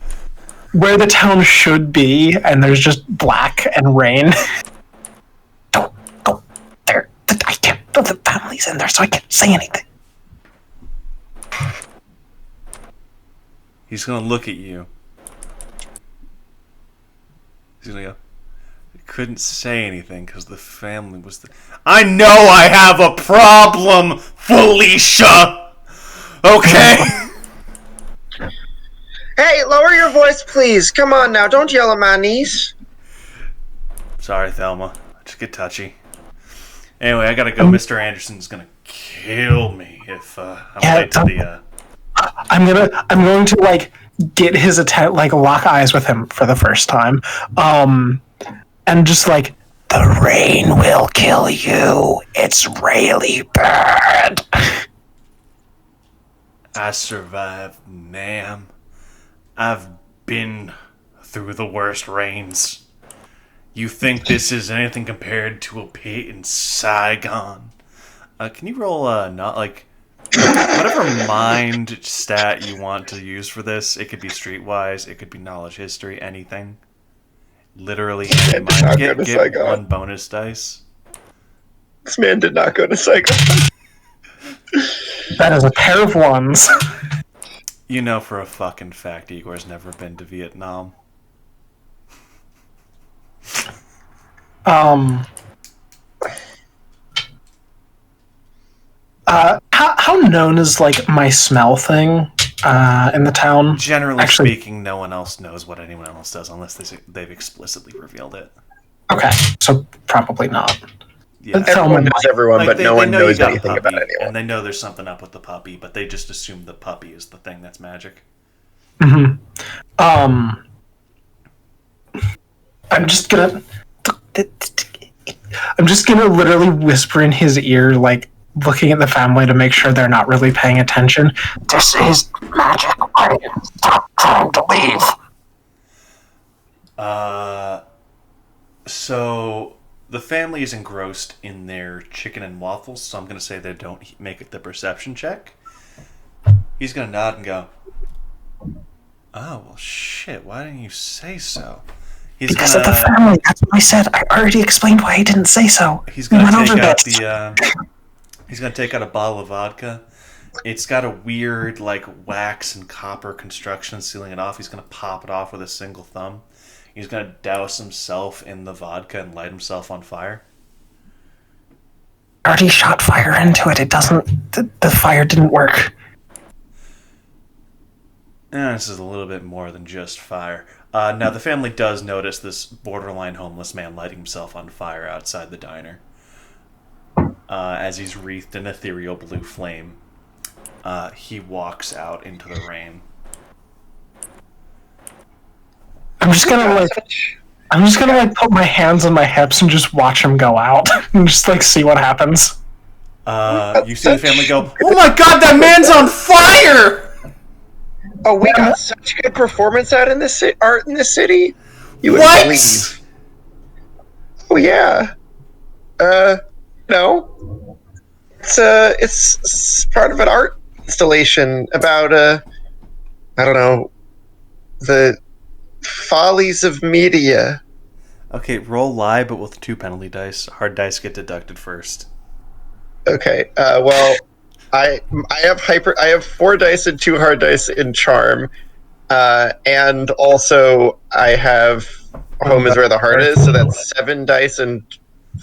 where the town should be, and there's just black and rain. Don't go there. I can't. The family's in there, so I can't say anything. He's gonna look at you. He's gonna go, I couldn't say anything because the family was the... I know I have a problem, Felicia! Okay? Hey, lower your voice, please. Come on now, don't yell at my niece. Sorry, Thelma. Just get touchy. Anyway, I gotta go. Mr. Anderson's gonna kill me if I'm late to the... I'm going to like get his like lock eyes with him for the first time, and just like, the rain will kill you. It's really bad. I survived, ma'am. I've been through the worst rains. You think this is anything compared to a pit in Saigon? Can you roll not like whatever mind stat you want to use for this? It could be streetwise, it could be knowledge history, anything. Literally any mind. Get one bonus dice. This man did not go to Saigon. That is a pair of ones. You know for a fucking fact Igor's never been to Vietnam. How known is like my smell thing in the town? Generally speaking, no one else knows what anyone else does unless they've explicitly revealed it. Okay, so probably not. Yeah. Everyone knows everyone, Like, but no one knows anything about puppy, anyone. And they know there's something up with the puppy, but they just assume the puppy is the thing that's magic. Mm-hmm. I'm just gonna literally whisper in his ear, like looking at the family to make sure they're not really paying attention. This is magic. Stop trying to leave. So the family is engrossed in their chicken and waffles, so I'm going to say they don't make it the perception check. He's going to nod and go, oh, well, shit, why didn't you say so? Because of the family, that's what I said. I already explained why I didn't say so. He's going to take out a bottle of vodka. It's got a weird, like, wax and copper construction sealing it off. He's going to pop it off with a single thumb. He's going to douse himself in the vodka and light himself on fire. I already shot fire into it. It doesn't... The fire didn't work. This is a little bit more than just fire. Now, the family does notice this borderline homeless man lighting himself on fire outside the diner. As he's wreathed in ethereal blue flame. He walks out into the rain. I'm just gonna put my hands on my hips and just watch him go out and just like see what happens. You see the family go, oh my god, that man's on fire! Oh, we got such good performance art in this city. You would What? believe. Oh yeah. No. It's part of an art installation about I don't know, the follies of media. Okay, roll lie, but with 2 penalty dice. Hard dice get deducted first. Okay. Well, I have 4 dice and 2 hard dice in charm, and also I have home is where the heart is, so that's 7 dice and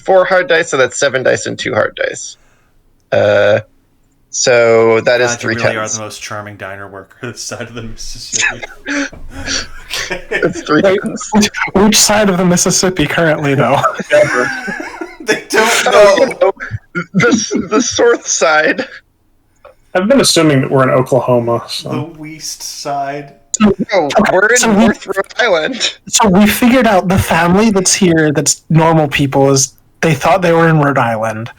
4 hard dice, so that's 7 dice and 2 hard dice. So that is 3 you really tens. are the most charming diner worker this side of the Mississippi. It's 3 tens. Which side of the Mississippi currently, though? They don't know. Oh, you know, the north side. I've been assuming that we're in Oklahoma. So. The west side. No, we're in North Rhode Island. So we figured out the family that's here, that's normal people, is they thought they were in Rhode Island.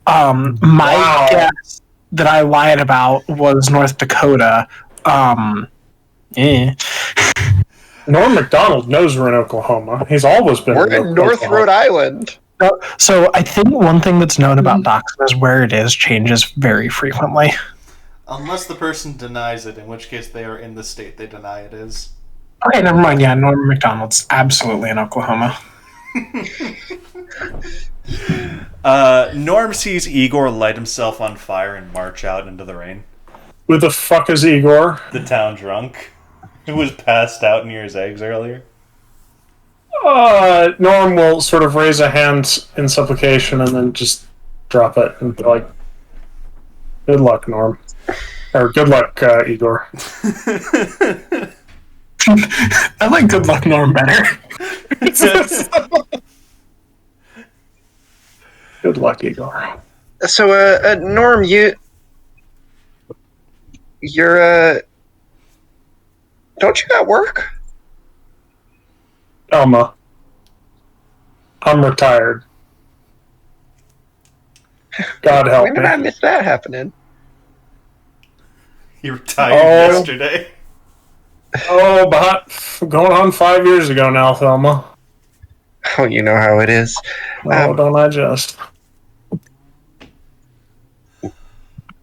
My guess that I lied about was North Dakota. Norm MacDonald knows we're in Oklahoma. He's always been We're in North Oklahoma. Rhode Island. So I think one thing that's known about Dockson is where it is changes very frequently. Unless the person denies it, in which case they are in the state they deny it is. Okay, never mind. Yeah, Norm McDonald's absolutely in Oklahoma. Norm sees Igor light himself on fire and march out into the rain. Who the fuck is Igor? The town drunk who was passed out near his eggs earlier. Norm will sort of raise a hand in supplication and then just drop it and be like, "Good luck, Norm." Or good luck, Igor. I like good luck, Norm, better. Good luck, Igor. So, Norm, you're don't you got work? Elma. I'm retired. God help When did me. I miss that happening? He retired yesterday. Oh, but going on 5 years ago now, Thelma. Oh, you know how it is. Oh, don't I just?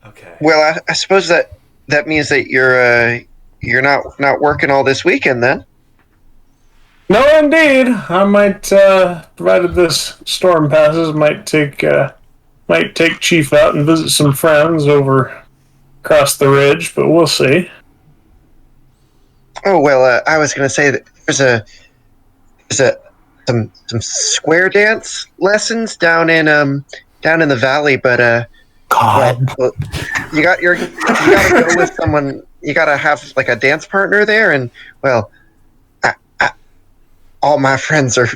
Okay. Well, I suppose that means that you're not working all this weekend then. No, indeed. I might, provided this storm passes, might take Chief out and visit some friends over across the ridge, but we'll see. Oh well, I was going to say that there's some square dance lessons down in the valley, but God. well, you gotta go with someone. You gotta have like a dance partner there, and well, all my friends are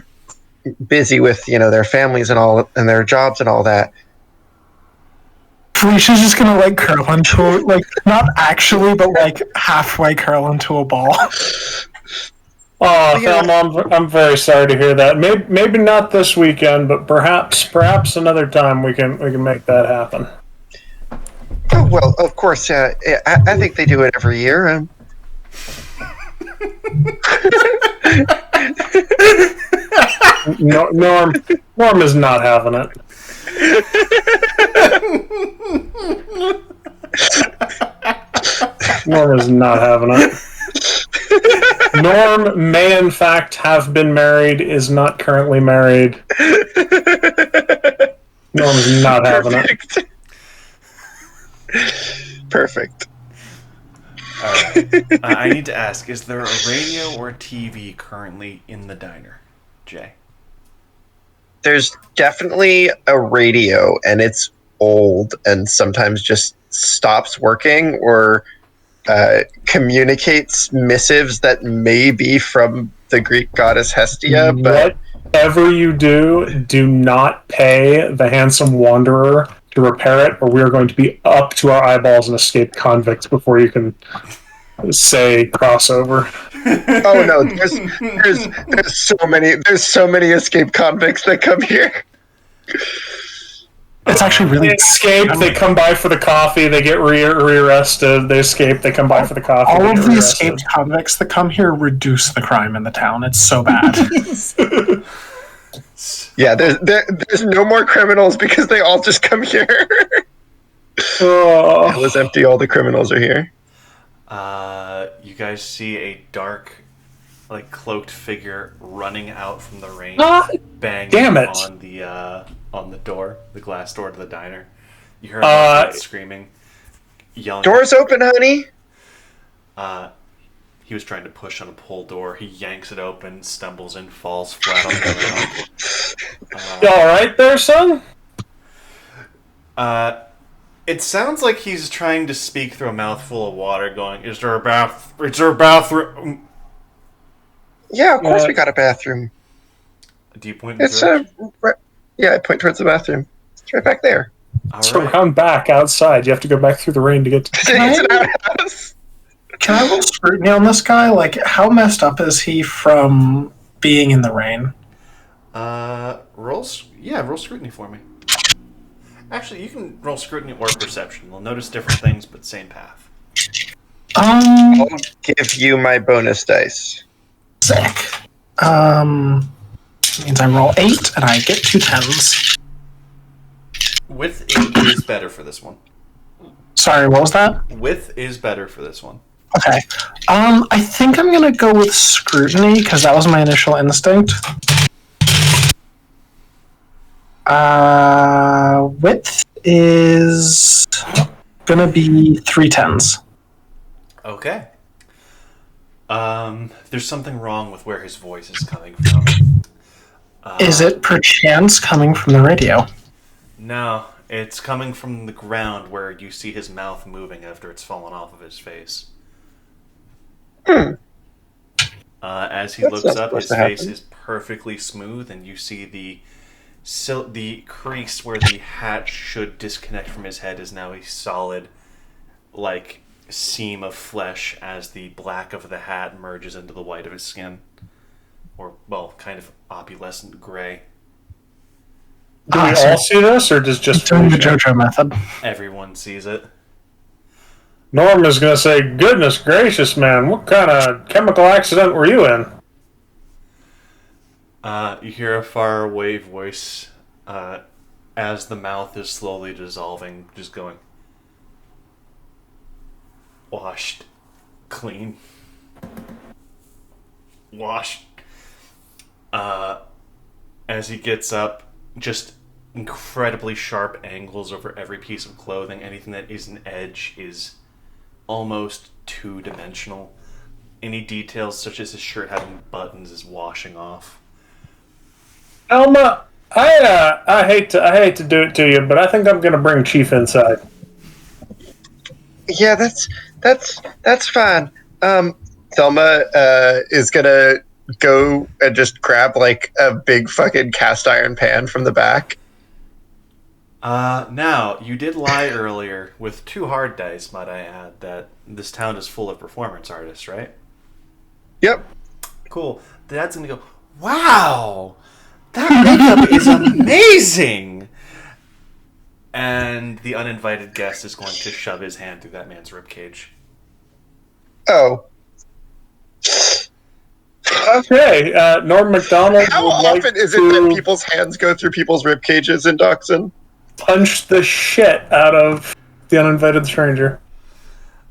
busy with their families and all and their jobs and all that. Felicia's just gonna like curl into like not actually, but like halfway curl into a ball. Oh, Thelma, I'm very sorry to hear that. Maybe not this weekend, but perhaps another time we can make that happen. Oh well, of course. I think they do it every year. Norm is not having it. Norm is not having it. Norm may in fact have been married, is not currently married. Norm is not having it. Perfect. All right. I need to ask: is there a radio or a TV currently in the diner, Jay? There's definitely a radio, and it's old and sometimes just stops working or communicates missives that may be from the Greek goddess Hestia. But whatever you do not pay the handsome wanderer to repair it, or we are going to be up to our eyeballs in escaped convicts before you can say crossover. Oh no, there's so many escaped convicts that come here. It's actually really They escape, they come by for the coffee, they get rearrested, they escape, they come by for the coffee. all they of get the rearrested. escaped convicts that come here reduce the crime in the town. It's so bad. Yeah, there's no more criminals because they all just come here. Oh. It was empty. All the criminals are here. You guys see a dark, like cloaked figure running out from the rain, banging damn it. on the door, the glass door to the diner. You hear him screaming, yelling. Doors open, honey. He was trying to push on a pull door. He yanks it open, stumbles and falls flat on the ground. You all right there, son? It sounds like he's trying to speak through a mouthful of water, going, "Is there a bathroom?" Yeah, of course we got a bathroom. Do you point in the It's direction? yeah, I point towards the bathroom. It's right back there. All It's right. around back outside. You have to go back through the rain to get to It's an outhouse. Can I roll scrutiny on this guy? Like, how messed up is he from being in the rain? Roll scrutiny for me. Actually, you can roll scrutiny or perception. You'll notice different things, but same path. I'll give you my bonus dice. Sick. Means I roll 8 and I get 2 10s. Width is better for this one. Sorry, what was that? Width is better for this one. Okay. I think I'm gonna go with scrutiny because that was my initial instinct. Width is gonna be 3 tens. Okay. There's something wrong with where his voice is coming from. Is it perchance coming from the radio? No, it's coming from the ground where you see his mouth moving after it's fallen off of his face. As he That's looks not up, his supposed to face happen. is perfectly smooth, and you see the crease where the hat should disconnect from his head is now a solid, like, seam of flesh as the black of the hat merges into the white of his skin. Or, well, kind of opulescent gray. Do we all see this, or does just Doing the Felicia? JoJo method. Everyone sees it. Norm is going to say, "Goodness gracious, man! What kind of chemical accident were you in?" You hear a faraway voice as the mouth is slowly dissolving, just going, washed, clean, washed. As he gets up, just incredibly sharp angles over every piece of clothing. Anything that is an edge is almost two-dimensional. Any details, such as his shirt having buttons, is washing off. Elma, I hate to do it to you, but I think I'm going to bring Chief inside. Yeah, that's fine. Thelma is gonna go and just grab like a big fucking cast iron pan from the back. Now, you did lie earlier with 2 hard dice, might I add, that this town is full of performance artists, right? Yep. Cool. Dad's gonna go, wow! That makeup is amazing! And the uninvited guest is going to shove his hand through that man's ribcage. Oh. Okay, Norm MacDonald How would often like is it to that people's hands go through people's rib cages in Dockson? punch the shit out of the uninvited stranger.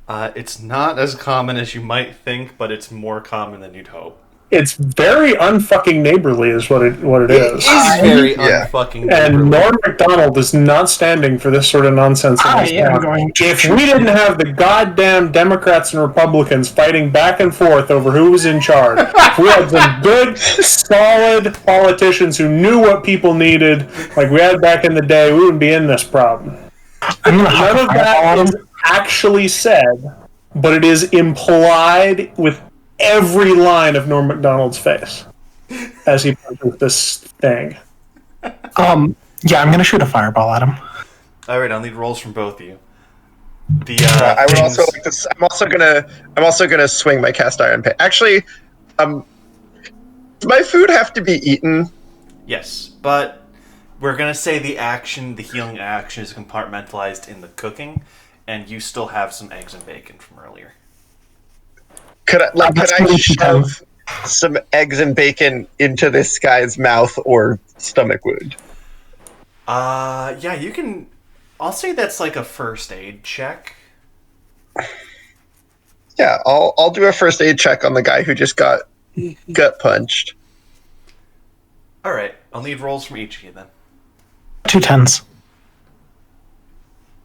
It's not as common as you might think, but it's more common than you'd hope. It's very unfucking neighborly, is what it It is. is very Yeah. unfucking And neighborly. Norm MacDonald is not standing for this sort of nonsense in I this am town. going to If we didn't have the goddamn Democrats and Republicans fighting back and forth over who was in charge, if we had some good, solid politicians who knew what people needed, like we had back in the day, we wouldn't be in this problem. I'm gonna huck None a of fireball that at is him. actually said, but it is implied with every line of Norm MacDonald's face as he punches this thing. Yeah, I'm gonna shoot a fireball at him. Alright, I'll need rolls from both of you. The I would things- also like to. I'm also gonna swing my cast iron pan. Actually, does my food have to be eaten? Yes, but we're gonna say the healing action is compartmentalized in the cooking, and you still have some eggs and bacon from earlier. Could I That's could I really too shove some eggs and bacon into this guy's mouth or stomach wound? Yeah, you can. I'll say that's like a first aid check. Yeah, I'll do a first aid check on the guy who just got gut punched. Alright, I'll need rolls from each of you then. 2 tens.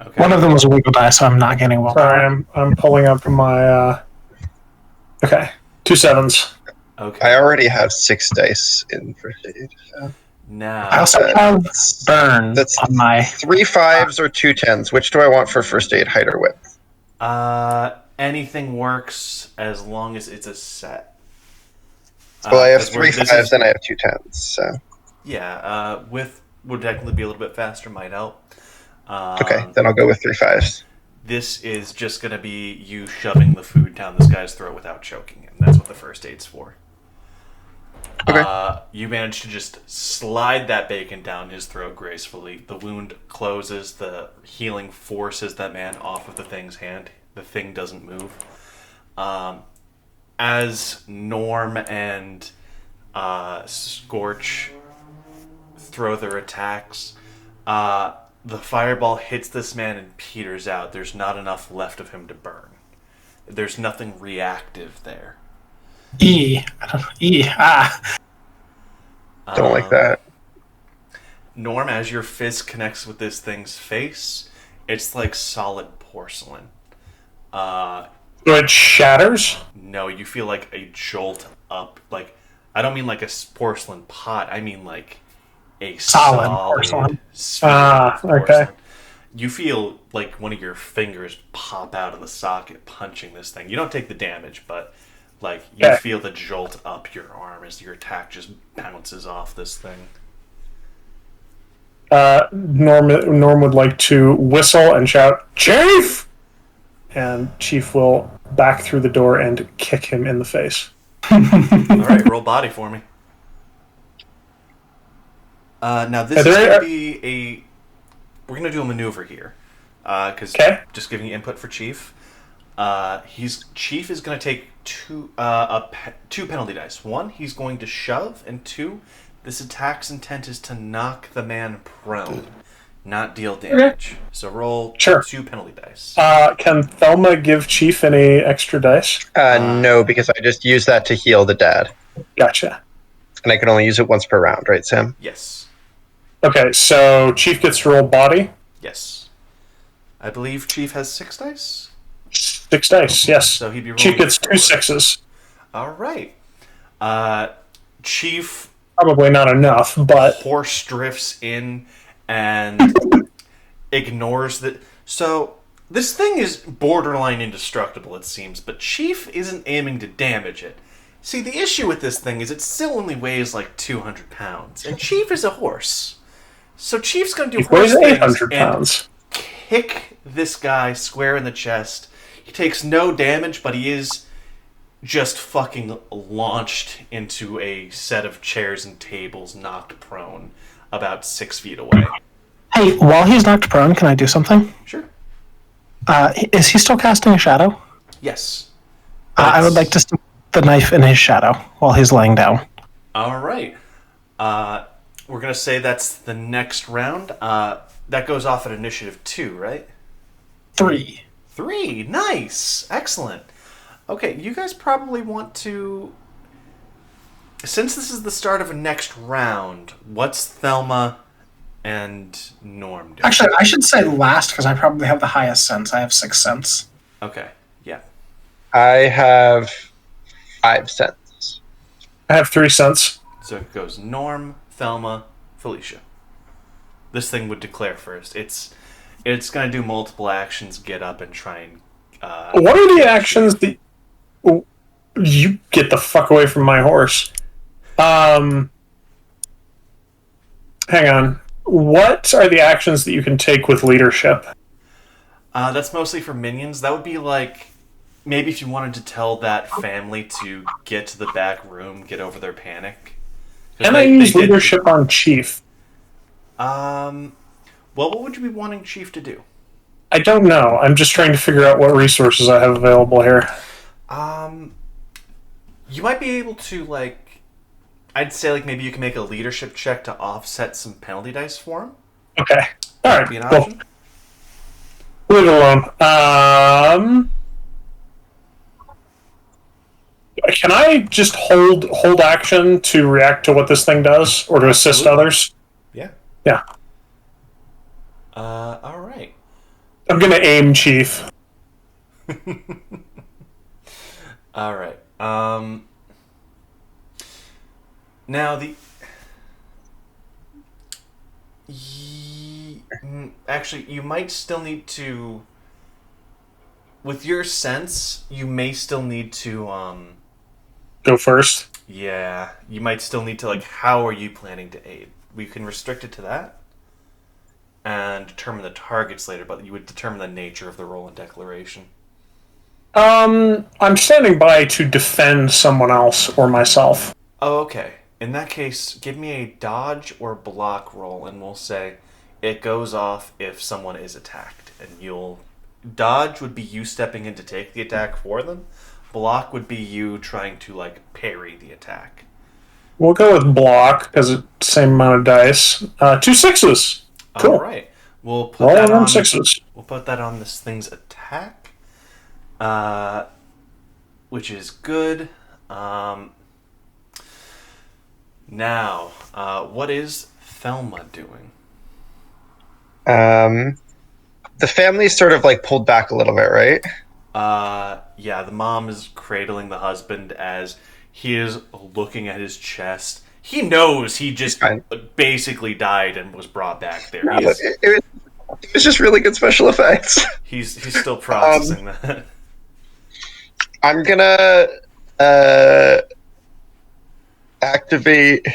Okay. One of them was a wiggle die, so I'm not getting well. Sorry, I'm pulling up my. Okay, 2 sevens. Okay. I already have 6 dice in first aid. So. Now. I also have burn That's on my. 3 5s or 2 10s. Which do I want for first aid, height or width? Anything works as long as it's a set. Well, I have 'cause 3 this 5s is- and I have 2 10s. So Yeah, with would technically be a little bit faster, might help. okay, then I'll go with 3 5s. This is just going to be you shoving the food down this guy's throat without choking him. That's what the first aid's for. Okay. You manage to just slide that bacon down his throat gracefully. The wound closes. The healing forces that man off of the thing's hand. The thing doesn't move. As Norm and Scorch throw their attacks, the fireball hits this man and peters out. There's not enough left of him to burn. There's nothing reactive there. E. Don't like that. Norm, as your fist connects with this thing's face, it's like solid porcelain. So it shatters? No, you feel like a jolt up. Like, I don't mean like a porcelain pot. I mean like a Solid solid porcelain. sphere of okay. porcelain. You feel like one of your fingers pop out of the socket punching this thing. You don't take the damage, but like you Okay. feel the jolt up your arm as your attack just bounces off this thing. Norm would like to whistle and shout, "Chief!" And Chief will back through the door and kick him in the face. All right, roll body for me. Now this is going to be a. We're going to do a maneuver here, because just giving you input for Chief. Chief is going to take two penalty dice. One, he's going to shove, and two, this attack's intent is to knock the man prone, not deal damage. So roll 2 penalty dice. Can Thelma give Chief any extra dice? No, because I just used that to heal the dad. Gotcha. And I can only use it once per round, right, Sam? Yes. Okay, so Chief gets to roll body. Yes. I believe Chief has 6 dice. 6 dice, yes. So he'd be rolling Chief gets 2 4. 6s. All right. Chief Probably not enough, but horse drifts in and ignores that. So this thing is borderline indestructible, it seems, but Chief isn't aiming to damage it. See, the issue with this thing is it still only weighs like 200 pounds, and Chief is a horse. So Chief's going to do he weighs horse things 800 and pounds. kick this guy square in the chest. He takes no damage, but he is just fucking launched into a set of chairs and tables, knocked prone about 6 feet away. Hey, while he's knocked prone, can I do something? Sure. Is he still casting a shadow? Yes. I would like to stick the knife in his shadow while he's laying down. All right. We're going to say that's the next round. That goes off at initiative 2, right? 3. 3. Nice. Excellent. Okay, you guys probably want to... Since this is the start of a next round, what's Thelma and Norm doing? Actually, I should say last because I probably have the highest sense. I have 6 sense. Okay, yeah. I have 5 cents. I have 3 cents. So it goes Norm, Thelma, Felicia. This thing would declare first. It's going to do multiple actions, get up and try and... What are the actions that... You get the fuck away from my horse. Hang on. What are the actions that you can take with leadership? That's mostly for minions. That would be like... Maybe if you wanted to tell that family to get to the back room, get over their panic. Can I use leadership on Chief? Well, what would you be wanting Chief to do? I don't know. I'm just trying to figure out what resources I have available here. You might be able to, like... I'd say, like, maybe you can make a leadership check to offset some penalty dice for him. Okay. Alright, Be an cool. option. Leave it alone. Can I just hold action to react to what this thing does, or to assist Absolutely. others? Yeah. Yeah. All right. I'm gonna aim Chief. All right. Now actually, you might still need to. With your sense, you may still need to. Go first. Yeah, you might still need to, like, how are you planning to aid? We can restrict it to that and determine the targets later, but you would determine the nature of the role and declaration. I'm standing by to defend someone else or myself. Oh, okay. In that case, give me a dodge or block roll, and we'll say it goes off if someone is attacked. And you'll... Dodge would be you stepping in to take the attack for them. Block would be you trying to, like, parry the attack. We'll go with block, because it's the same amount of dice. 2 6s. Cool. All right. We'll put Roll that them on. 6s. We'll put that on this thing's attack. which is good. Now, what is Thelma doing? The family's sort of like pulled back a little bit, right? Yeah, the mom is cradling the husband as he is looking at his chest. He knows he just Fine. basically died and was brought back there. No, it was just really good special effects. He's still processing that. I'm gonna activate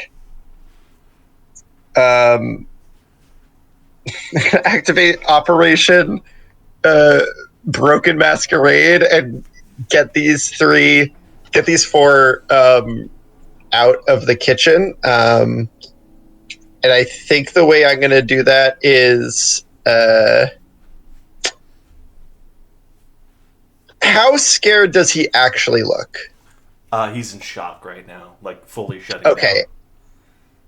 activate Operation Broken Masquerade and get these four out of the kitchen. And I think the way I'm gonna do that is how scared does he actually look? He's in shock right now, like fully shutting down. Okay.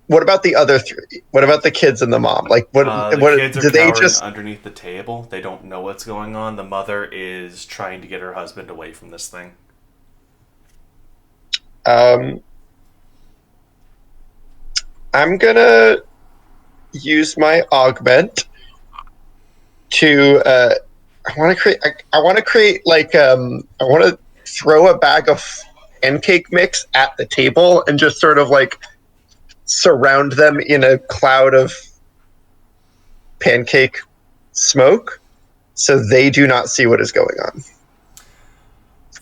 What about the other three? What about the kids and the mom? Like, The what kids are do they cowering just? underneath the table. They don't know what's going on. The mother is trying to get her husband away from this thing. I'm gonna use my augment to. I want to create like I want to throw a bag of pancake mix at the table and just sort of like surround them in a cloud of pancake smoke, so they do not see what is going on,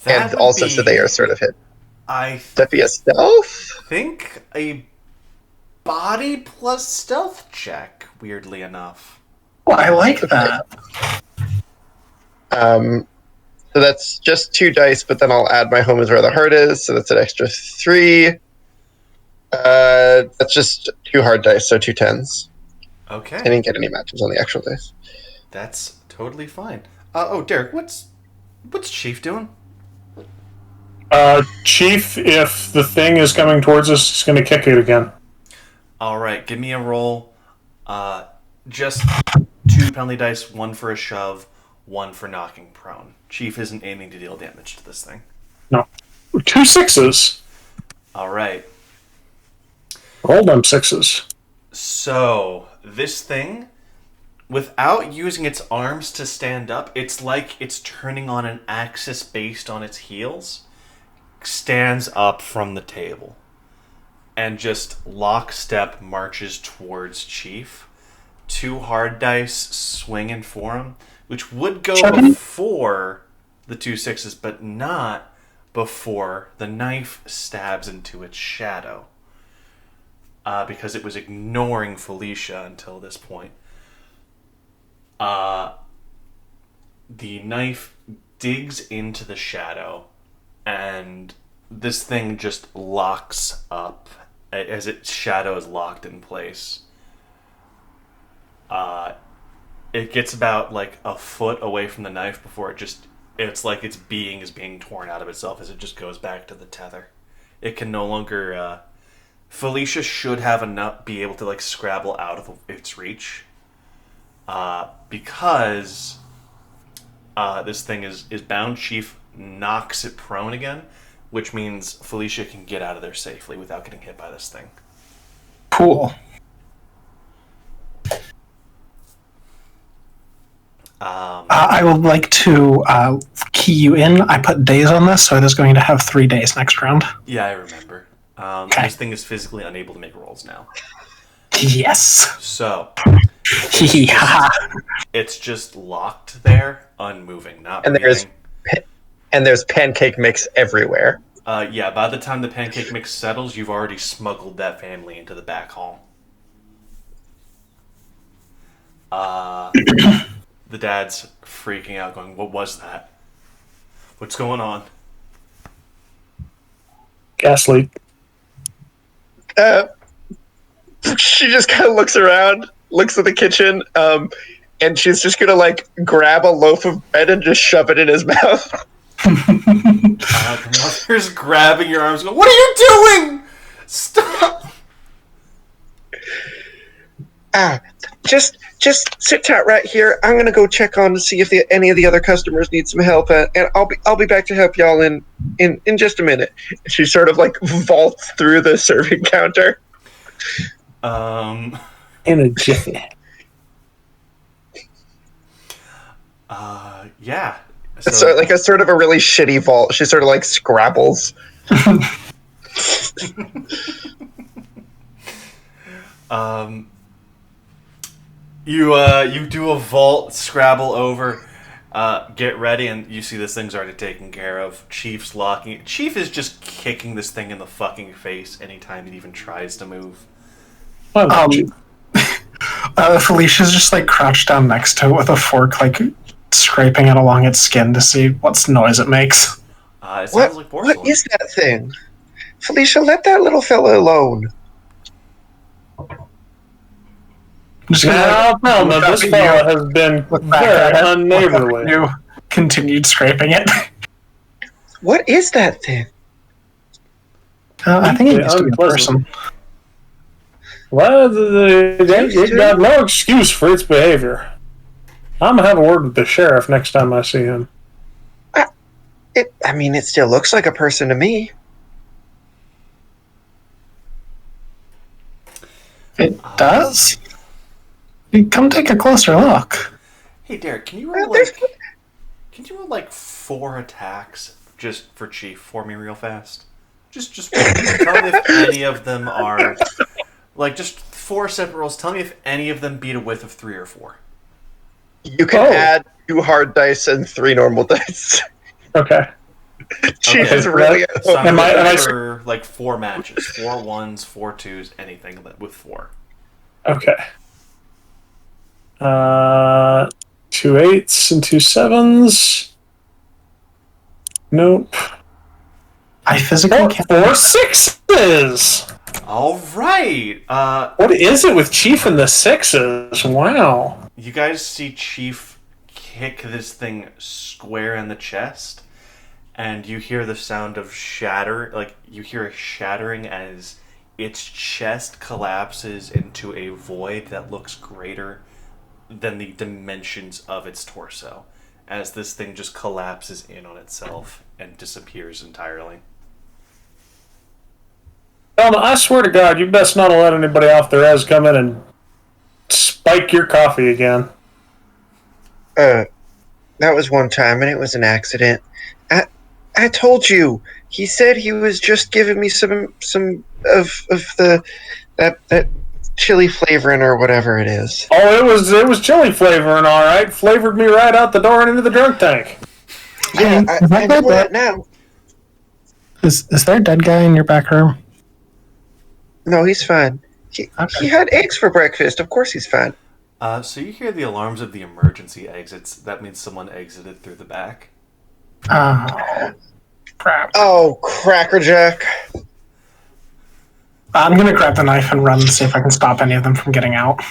That and would also be, so they are sort of hit. I That be a stealth? think a body plus stealth check, weirdly enough. Well, I like that. So that's just 2 dice, but then I'll add my home is where the heart is, so that's an extra 3. That's just 2 hard dice, so 2 10s. Okay. I didn't get any matches on the actual dice. That's totally fine. Derek, what's Chief doing? Chief, if the thing is coming towards us, he's going to kick it again. All right, give me a roll. Just 2 penalty dice, 1 for a shove, 1 for knocking prone. Chief isn't aiming to deal damage to this thing. No. 2 6s. All right. Roll them 6s. So, this thing, without using its arms to stand up, it's like it's turning on an axis based on its heels, stands up from the table, and just lockstep marches towards Chief. 2 hard dice swinging for him, which would go before the 2 6s, but not before the knife stabs into its shadow. Because it was ignoring Felicia until this point. The knife digs into the shadow, and this thing just locks up as its shadow is locked in place. It gets about like a foot away from the knife before it's like its being is being torn out of itself as it just goes back to the tether. It can no longer. Felicia should have enough, be able to like scrabble out of its reach, because this thing is bound. Chief knocks it prone again, which means Felicia can get out of there safely without getting hit by this thing. Cool. I would like to key you in. I put days on this, so it is going to have 3 days next round. Yeah, I remember. Okay. This thing is physically unable to make rolls now. Yes. So Yeah. it's just locked there, unmoving, not And breathing. there's pancake mix everywhere. Yeah, by the time the pancake mix settles, you've already smuggled that family into the back hall. The dad's freaking out, going, "What was that? What's going on?" Gas leak. She just kind of looks around, looks at the kitchen, and she's just gonna like grab a loaf of bread and just shove it in his mouth. The mother's grabbing your arms, going, "What are you doing? Stop!" just sit tight right here. I'm gonna go check on to see if any of the other customers need some help, and I'll be back to help y'all in just a minute. She sort of like vaults through the serving counter. In a jiffy. Yeah. So like a sort of a really shitty vault. She sort of like scrabbles. You do a vault, scrabble over, get ready, and you see this thing's already taken care of. Chief's locking it. Chief is just kicking this thing in the fucking face anytime it even tries to move. Felicia's just like crouched down next to it with a fork, like scraping it along its skin to see what noise it makes. It sounds like porcelain. What is that thing? Felicia, let that little fella alone. Now, this fella has been very unneighborly. You continued scraping it. What is that thing? I think it used to be a person. Well, you got no excuse for its behavior. I'm gonna have a word with the sheriff next time I see him. It still looks like a person to me. It does? Come take a closer look. Hey, Derek, can you roll like 4 attacks just for Chief for me real fast? Just tell me if any of them are like just 4 separate rolls. Tell me if any of them beat a width of 3 or 4. You can add 2 hard dice and 3 normal dice. Okay. Chief is really. So I'm looking for like 4 matches, 4 1s, 4 2s, anything with 4. Okay. 2 8s and 2 7s. Nope. I physically can't. 4 6s. All right. What is it with Chief and the 6s? Wow. You guys see Chief kick this thing square in the chest, and you hear the sound of shatter. Like you hear a shattering as its chest collapses into a void that looks greater than the dimensions of its torso, as this thing just collapses in on itself and disappears entirely. Elma, I swear to God, you best not let anybody off their ass come in and spike your coffee again. That was one time, and it was an accident. I told you. He said he was just giving me some of that chili flavoring or whatever it is. Oh, it was chili flavoring, all right. Flavored me right out the door and into the drunk tank. Yeah, I know that now. Is there a dead guy in your back room? No, he's fine. He had eggs for breakfast. Of course he's fine. So you hear the alarms of the emergency exits. That means someone exited through the back. Oh, crap. Oh, crackerjack. I'm going to grab the knife and run and see if I can stop any of them from getting out.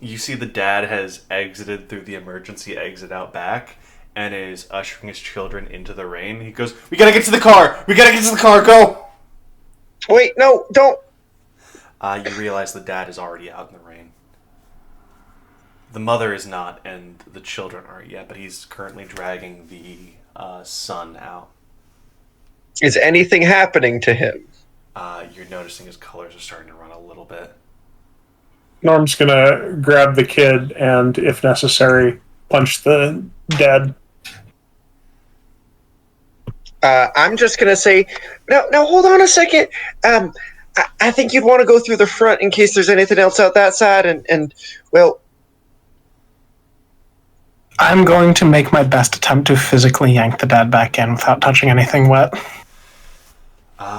You see the dad has exited through the emergency exit out back and is ushering his children into the rain. He goes, "We gotta get to the car! We gotta get to the car! Go!" Wait, no, don't. You realize the dad is already out in the rain. The mother is not, and the children aren't yet, but he's currently dragging the son out. Is anything happening to him? You're noticing his colors are starting to run a little bit. Norm's gonna grab the kid and, if necessary, punch the dad. I'm just gonna say, now hold on a second. I think you'd want to go through the front in case there's anything else out that side, and well, I'm going to make my best attempt to physically yank the dad back in without touching anything wet.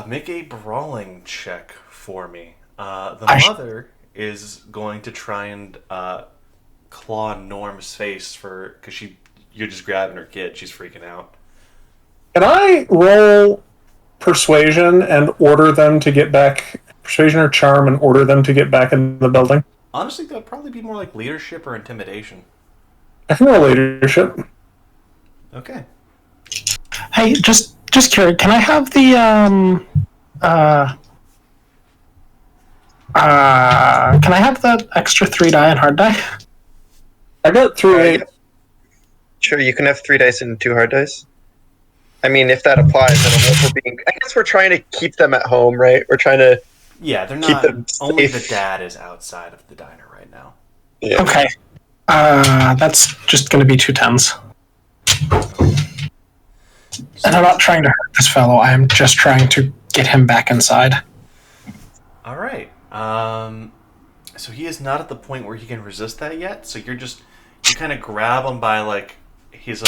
Make a brawling check for me. The mother is going to try and claw Norm's face because you're just grabbing her kid. She's freaking out. Can I roll persuasion and order them to get back, persuasion or charm, and order them to get back in the building? Honestly, that would probably be more like leadership or intimidation. I can roll leadership. Okay. Hey, just curious, can I have Can I have that extra 3 die and hard die? I got 3 yeah. Sure, you can have 3 dice and 2 hard dice. I mean, if that applies, I don't know if we're being. I guess we're trying to keep them at home, right? We're trying to. Yeah, they're keep not. them Only safe. the dad is outside of the diner right now. Yeah. Okay. That's just going to be 2 10s. And I'm not trying to hurt this fellow. I am just trying to get him back inside. All right. So he is not at the point where he can resist that yet. So you kind of grab him by like his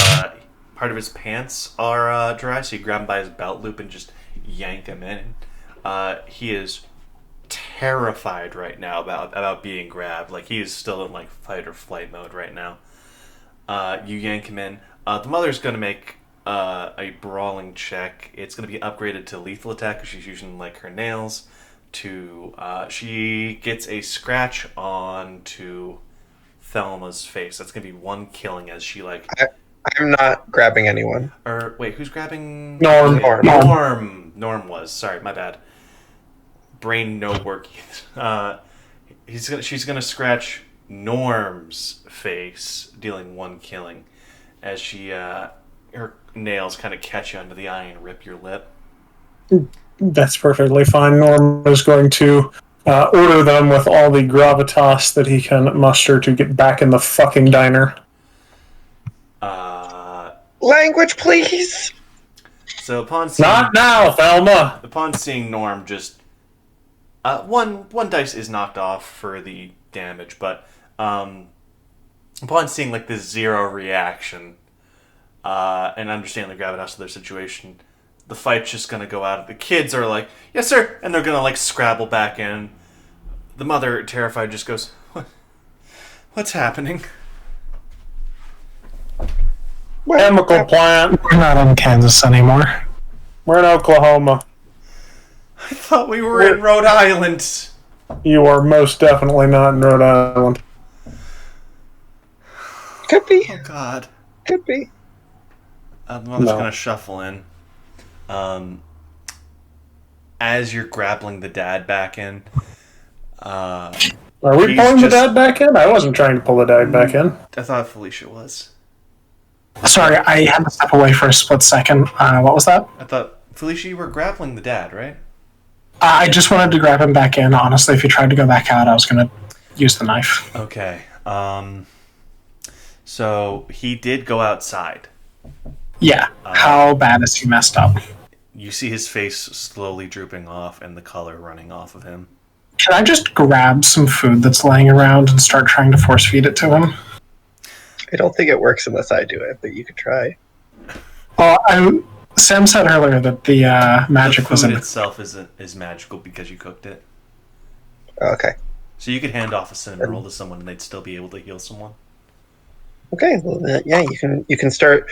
part of his pants are dry. So you grab him by his belt loop and just yank him in. He is terrified right now about being grabbed. Like he is still in like fight or flight mode right now. You yank him in. The mother's gonna make a brawling check. It's gonna be upgraded to lethal attack because she's using like her nails. She gets a scratch onto Thelma's face. That's gonna be 1 killing as she like. I'm not grabbing anyone. Or wait, who's grabbing? Norm. Norm was. Sorry, my bad. Brain no work. She's gonna scratch Norm's face, dealing 1 killing, as she her nails kind of catch you under the eye and rip your lip. That's perfectly fine. Norm is going to order them with all the gravitas that he can muster to get back in the fucking diner. Language, please. So upon seeing, Not now, Thelma. upon seeing Norm, just one dice is knocked off for the damage, but upon seeing like this 0 reaction and understanding the gravitas of their situation, the fight's just gonna go out. The kids are like, "Yes, sir," and they're gonna like scrabble back in. The mother, terrified, just goes, "What's happening?" Chemical plant. We're not in Kansas anymore. We're in Oklahoma. I thought we were in Rhode Island. You are most definitely not in Rhode Island. Could be. Oh God. Could be. The mother's No. gonna shuffle in. As you're grappling the dad back in, Are we He's pulling just- the dad back in? I wasn't trying to pull the dad back in. I thought Felicia was. Sorry, I had to step away for a split second. What was that? I thought Felicia, you were grappling the dad, right? I just wanted to grab him back in. Honestly, if he tried to go back out, I was going to use the knife. Okay. So he did go outside. Yeah. How bad is he messed up? You see his face slowly drooping off and the color running off of him. Can I just grab some food that's laying around and start trying to force feed it to him? I don't think it works unless I do it, but you could try. Well, Sam said earlier that the magic The was food in. itself is magical because you cooked it. Okay. So you could hand off a cinnamon roll to someone and they'd still be able to heal someone. Okay. Well, yeah, you can start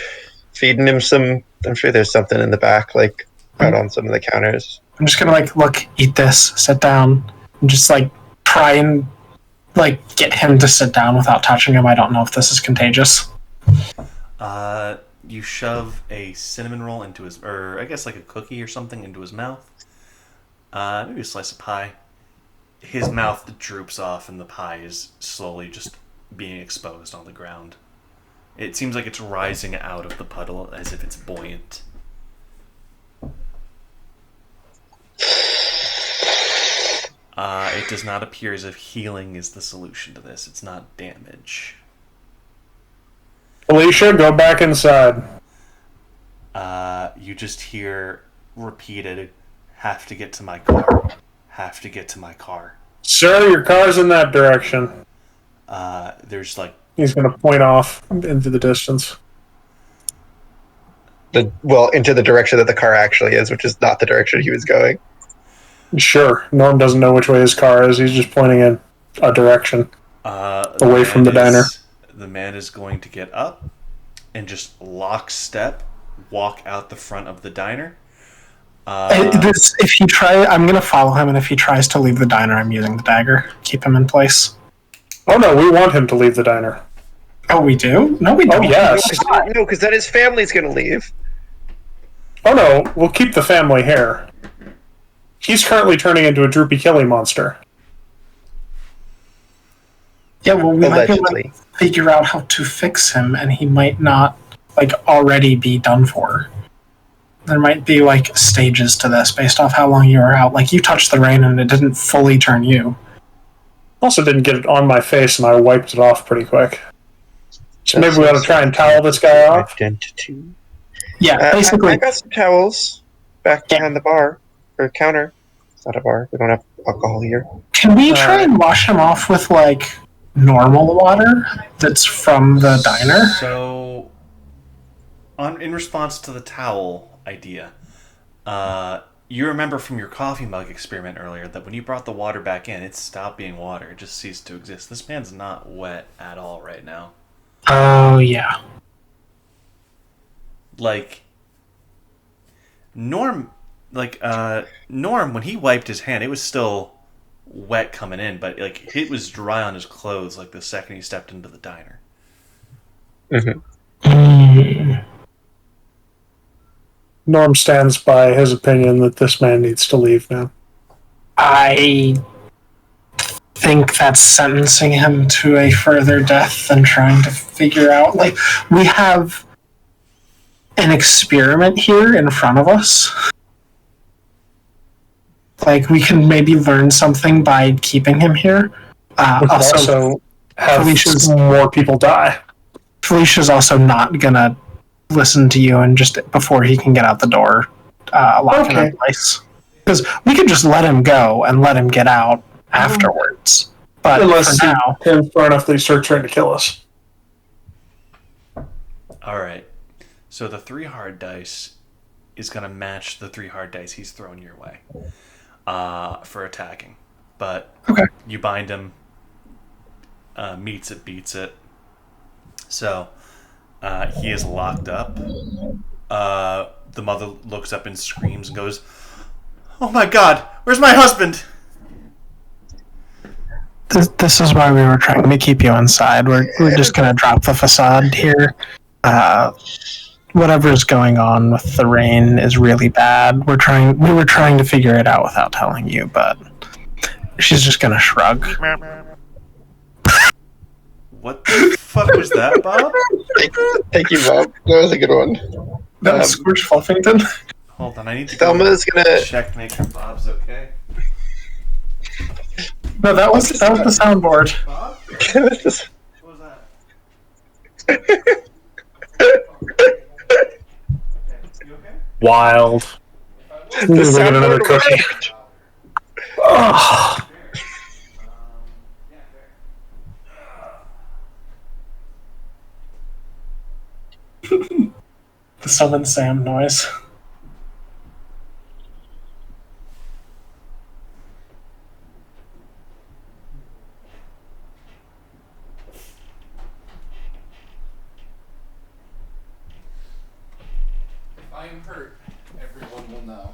feeding him some. I'm sure there's something in the back, like out on some of the counters. I'm just gonna look, eat this, sit down, and just try and get him to sit down without touching him. I don't know if this is contagious. You shove a cinnamon roll into his, or I guess like a cookie or something into his mouth. Maybe a slice of pie. His mouth droops off and the pie is slowly just being exposed on the ground. It seems like it's rising out of the puddle as if it's buoyant. It does not appear as if healing is the solution to this. It's not damage. Alicia, go back inside. You just hear repeated, "Have to get to my car. Have to get to my car." Sir, your car's in that direction. There's like, He's going to point off into the distance. Into the direction that the car actually is, which is not the direction he was going. Sure, Norm doesn't know which way his car is. He's just pointing in a direction. Away from the diner. The man is going to get up and just lockstep walk out the front of the diner. If he I'm gonna follow him, and if he tries to leave the diner, I'm using the dagger. Keep him in place. Oh no, we want him to leave the diner. Oh, we do? No, we don't. Oh yes. No, because then his family's going to leave. Oh no, we'll keep the family here. He's currently turning into a droopy killy monster. Yeah, well, we might be able to Allegedly. figure out how to fix him, and he might not already be done for. There might be stages to this based off how long you were out. Like, you touched the rain and it didn't fully turn you. Also didn't get it on my face, and I wiped it off pretty quick. So maybe we ought to try and towel this guy off. Identity. Yeah, basically. I got some towels back behind the bar or counter. It's not a bar. We don't have alcohol here. Can we try and wash him off with normal water that's from the diner? So, in response to the towel idea, you remember from your coffee mug experiment earlier that when you brought the water back in, it stopped being water. It just ceased to exist. This man's not wet at all right now. Oh, yeah. Norm, when he wiped his hand, it was still wet coming in, but it was dry on his clothes the second he stepped into the diner. Norm stands by his opinion that this man needs to leave now. I think that's sentencing him to a further death than trying to figure out. We have an experiment here in front of us. We can maybe learn something by keeping him here. We could also have more people die. Felicia's also not gonna listen to you and just before he can get out the door, lock him in place. Because we could just let him go and let him get out afterwards. But unless for now, him far enough that he starts trying to kill us. All right. So the 3 hard dice is going to match the 3 hard dice he's thrown your way for attacking. But you bind him, meets it, beats it. So he is locked up. The mother looks up and screams and goes, "Oh my God, where's my husband?" this is why we were trying to keep you inside. We're just going to drop the facade here. Whatever's going on with the rain is really bad. We were trying to figure it out without telling you, but she's just going to shrug. What the fuck was that, Bob? Thank you, Bob. That was a good one. That was Squish Fluffington. Hold on, I need to Thelma's gonna check, make sure Bob's okay. No, that was the soundboard. Bob? What was that? You okay? Wild. Maybe we get another cookie. Oh. The Summon Sam noise. If I am hurt, everyone will know.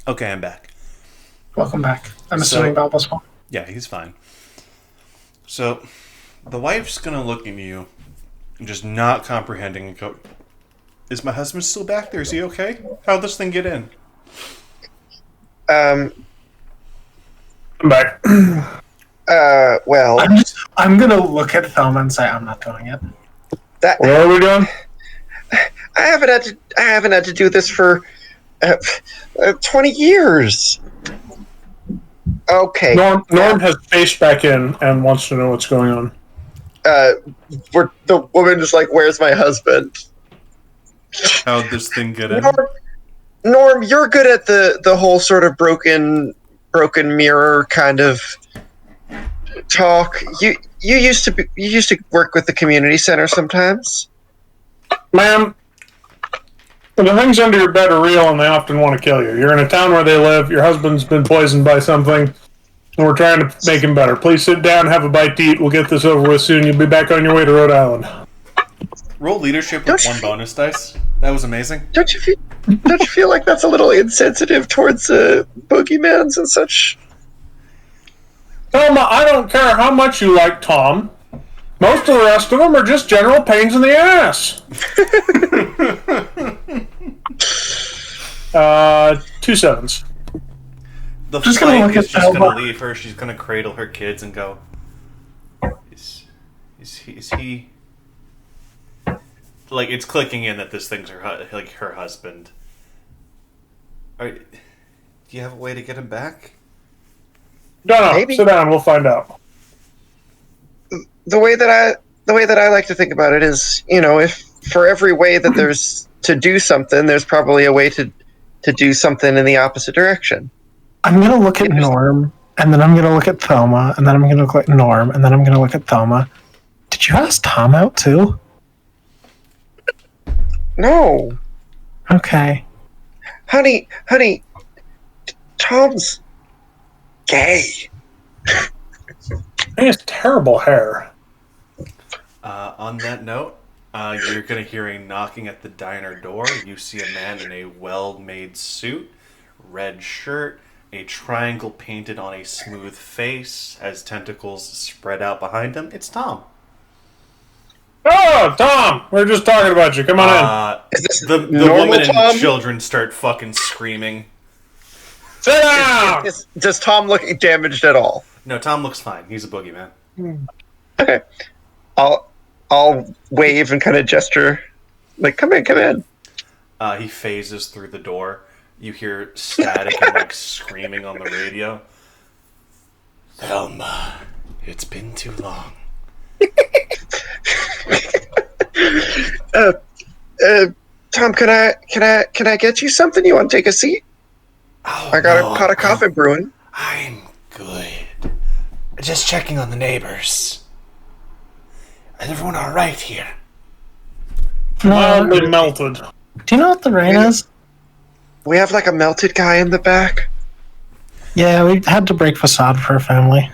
Okay, I'm back. Welcome back. I'm assuming Bob was fine. Yeah, he's fine. So, the wife's gonna look at you, just not comprehending, and go, "Is my husband still back there? Is he okay? How'd this thing get in?" I'm back. Well, I'm gonna look at Thelma and say I'm not doing it. that What are we doing? I haven't had to do this for 20 years. Okay. Norm has faced back in and wants to know what's going on. The woman is like, "Where's my husband?" How'd this thing get in? Norm, you're good at the whole sort of broken mirror kind of talk. You used to work with the community center sometimes. Ma'am, the things under your bed are real and they often want to kill you. You're in a town where they live, your husband's been poisoned by something, and we're trying to make him better. Please sit down, have a bite to eat, we'll get this over with soon. You'll be back on your way to Rhode Island. Roll leadership with one bonus dice. That was amazing. Don't you feel like that's a little insensitive towards boogeymans and such? Thelma, I don't care how much you like Tom. Most of the rest of them are just general pains in the ass. 2 sevens. The Just gonna flank look is at just going Thelma. to leave her. She's going to cradle her kids and go, is he... Like, it's clicking in that this thing's her husband. Do you have a way to get him back? No, Maybe. sit down. We'll find out. The way that I like to think about it is, if for every way that there's to do something, there's probably a way to do something in the opposite direction. I'm gonna look at Norm, and then I'm gonna look at Thelma, and then I'm gonna look at Norm, and then I'm gonna look at Thelma. Did you ask Tom out too? No, Okay. honey, Tom's gay. He has terrible hair. On that note, you're going to hear a knocking at the diner door. You see a man in a well-made suit, red shirt, a triangle painted on a smooth face as tentacles spread out behind him. It's Tom. Oh, Tom! We were just talking about you. Come on in. Is this The normal woman and Tom? children start fucking screaming. Sit down! Does Tom look damaged at all? No, Tom looks fine. He's a boogeyman. Okay, I'll wave and kind of gesture, like, come in. He phases through the door. You hear static and like screaming on the radio. Thelma, it's been too long. Tom, can I get you something? You want to take a seat? Oh, I got no, a pot of coffee brewing. I'm good. Just checking on the neighbors. Is everyone all right here? Mildly melted. Do you know what the rain is? We have like a melted guy in the back. Yeah, we had to break facade for a family.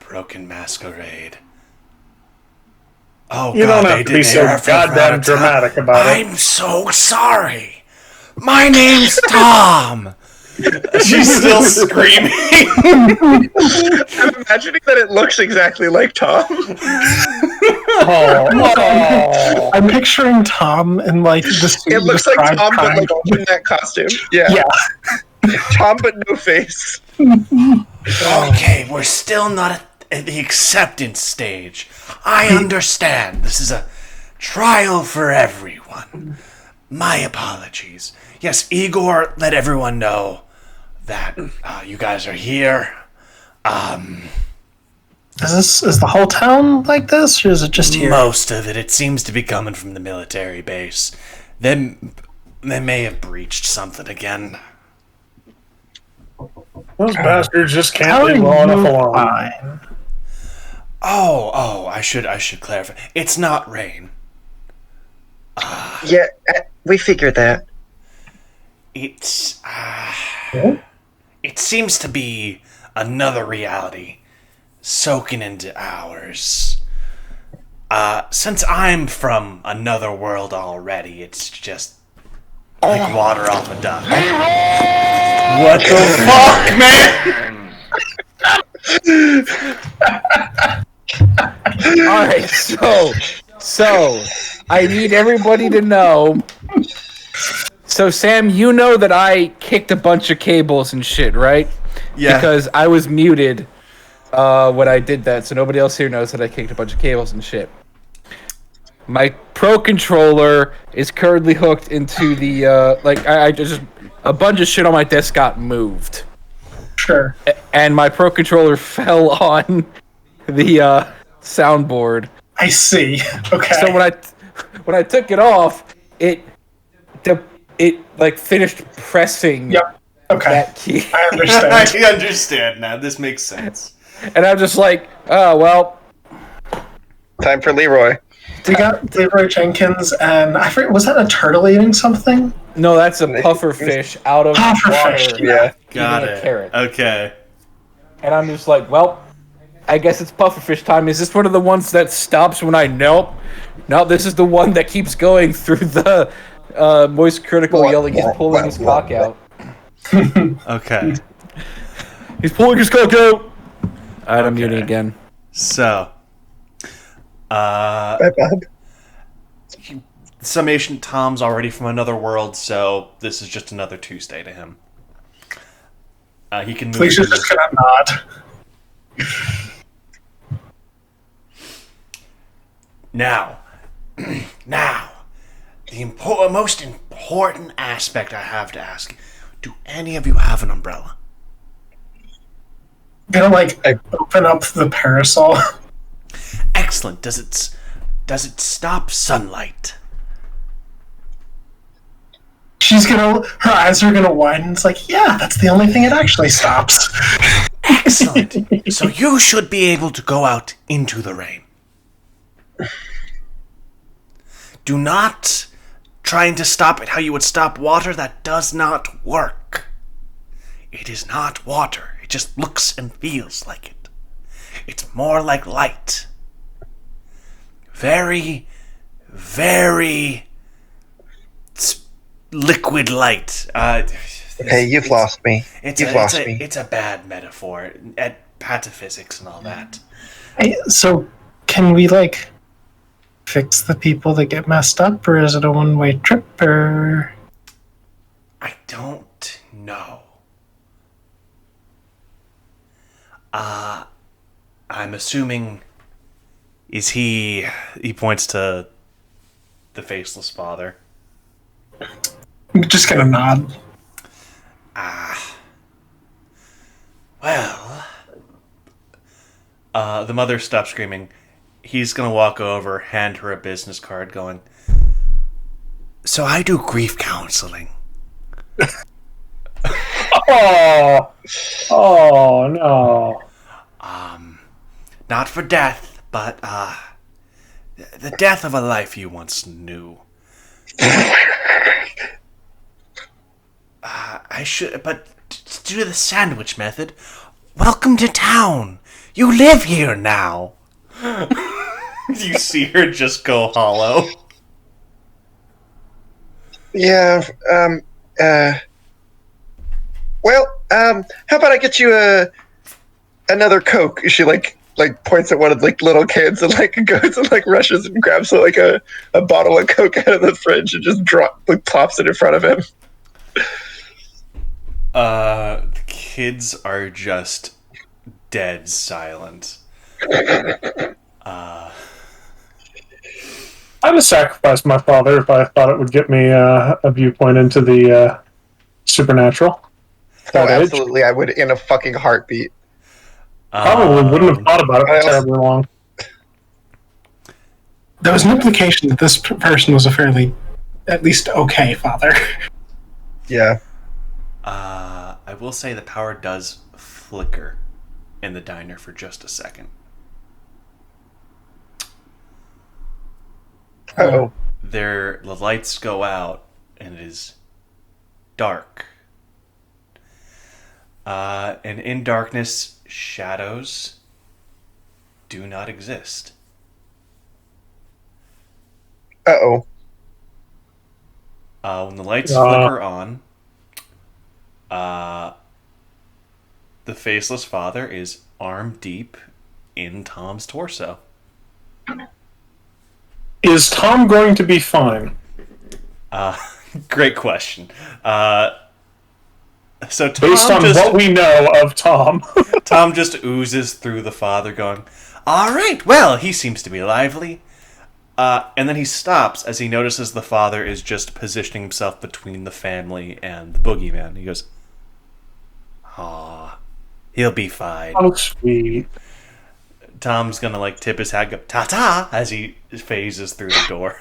Broken masquerade. Oh, You God, don't they have to did be so air for goddamn out of town. dramatic about it. I'm so sorry. My name's Tom. She's still screaming. I'm imagining that it looks exactly like Tom. Oh. I'm picturing Tom in like the suit It looks like described Tom, but like triangle. in that costume. Yeah. Tom, but no face. Okay, we're still not at the acceptance stage. I understand. This is a trial for everyone. My apologies. Yes, Igor let everyone know that you guys are here. Is the whole town like this, or is it just here? Most of it seems to be coming from the military base. They may have breached something again. Those bastards just can't How leave are well enough you alone. fine? Oh, I should clarify. It's not rain. Yeah, we figured that. It's it seems to be another reality soaking into ours. Since I'm from another world already, it's just like water off a duck. What the fuck, man? All right, so I need everybody to know. So Sam, you know that I kicked a bunch of cables and shit, right? Yeah. Because I was muted when I did that, so nobody else here knows that I kicked a bunch of cables and shit. My Pro controller is currently hooked into the I just a bunch of shit on my desk got moved. Sure. And my Pro controller fell on the soundboard. I see. Okay. So when I took it off, it like finished pressing Yep. Okay. that key, I understand. I understand now. This makes sense. and I'm just like, oh well. Time for Leroy. We got Leroy Jenkins, and I forget, was that a turtle eating something? No, that's a puffer fish out of Puffer water. fish, Yeah. Got eating a it. carrot. Okay. And I'm just like, well, I guess it's pufferfish time. Is this one of the ones that stops when I nope? No, this is the one that keeps going through the moist critical yelling. He's pulling his cock out. Okay. He's pulling his cock out. Alright, I'm Okay. muting again. So, Bye, Bob. summation, Tom's already from another world, so this is just another Tuesday to him. He can move. Felicia's just gonna nod. Now, the most important aspect I have to ask: do any of you have an umbrella? Gonna open up the parasol. Excellent. Does it stop sunlight? Her eyes are gonna widen. It's like, yeah, that's the only thing it actually stops. Excellent. So you should be able to go out into the rain. Do not trying to stop it how you would stop water. That does not work. It is not water. It just looks and feels like it. It's more like light. Very, very liquid light. Okay, you've lost me. You've lost me. It's a bad metaphor at pataphysics and all that. So, can we fix the people that get messed up, or is it a one-way trip? Or I don't know. I'm assuming. Is he? He points to the faceless father. I'm just gonna nod. Well, the mother stops screaming. He's gonna walk over, hand her a business card, going, "So I do grief counseling. Oh no. Not for death, but the death of a life you once knew. I should, but to do the sandwich method. Welcome to town. You live here now." You see her just go hollow. Yeah. Well, how about I get you another Coke? She points at one of the little kids and goes and rushes and grabs a bottle of Coke out of the fridge and just plops it in front of him. The kids are just dead silent. I would sacrifice my father if I thought it would get me a viewpoint into the supernatural. Oh, absolutely, I would in a fucking heartbeat. Probably wouldn't have thought about it for terribly long. There was an implication that this person was a fairly, at least okay father. Yeah. I will say the power does flicker in the diner for just a second. Oh. The lights go out and it is dark. And in darkness, shadows do not exist. Uh-oh. When the lights flicker on, the faceless father is arm deep in Tom's torso. Is Tom going to be fine? Great question. So Tom Based on what we know of Tom. Tom just oozes through the father going, "All right, well, he seems to be lively." And then he stops as he notices the father is just positioning himself between the family and the boogeyman. He goes, "Aw, he'll be fine." Oh, sweet. Tom's gonna tip his hat, go ta-ta, as he phases through the door.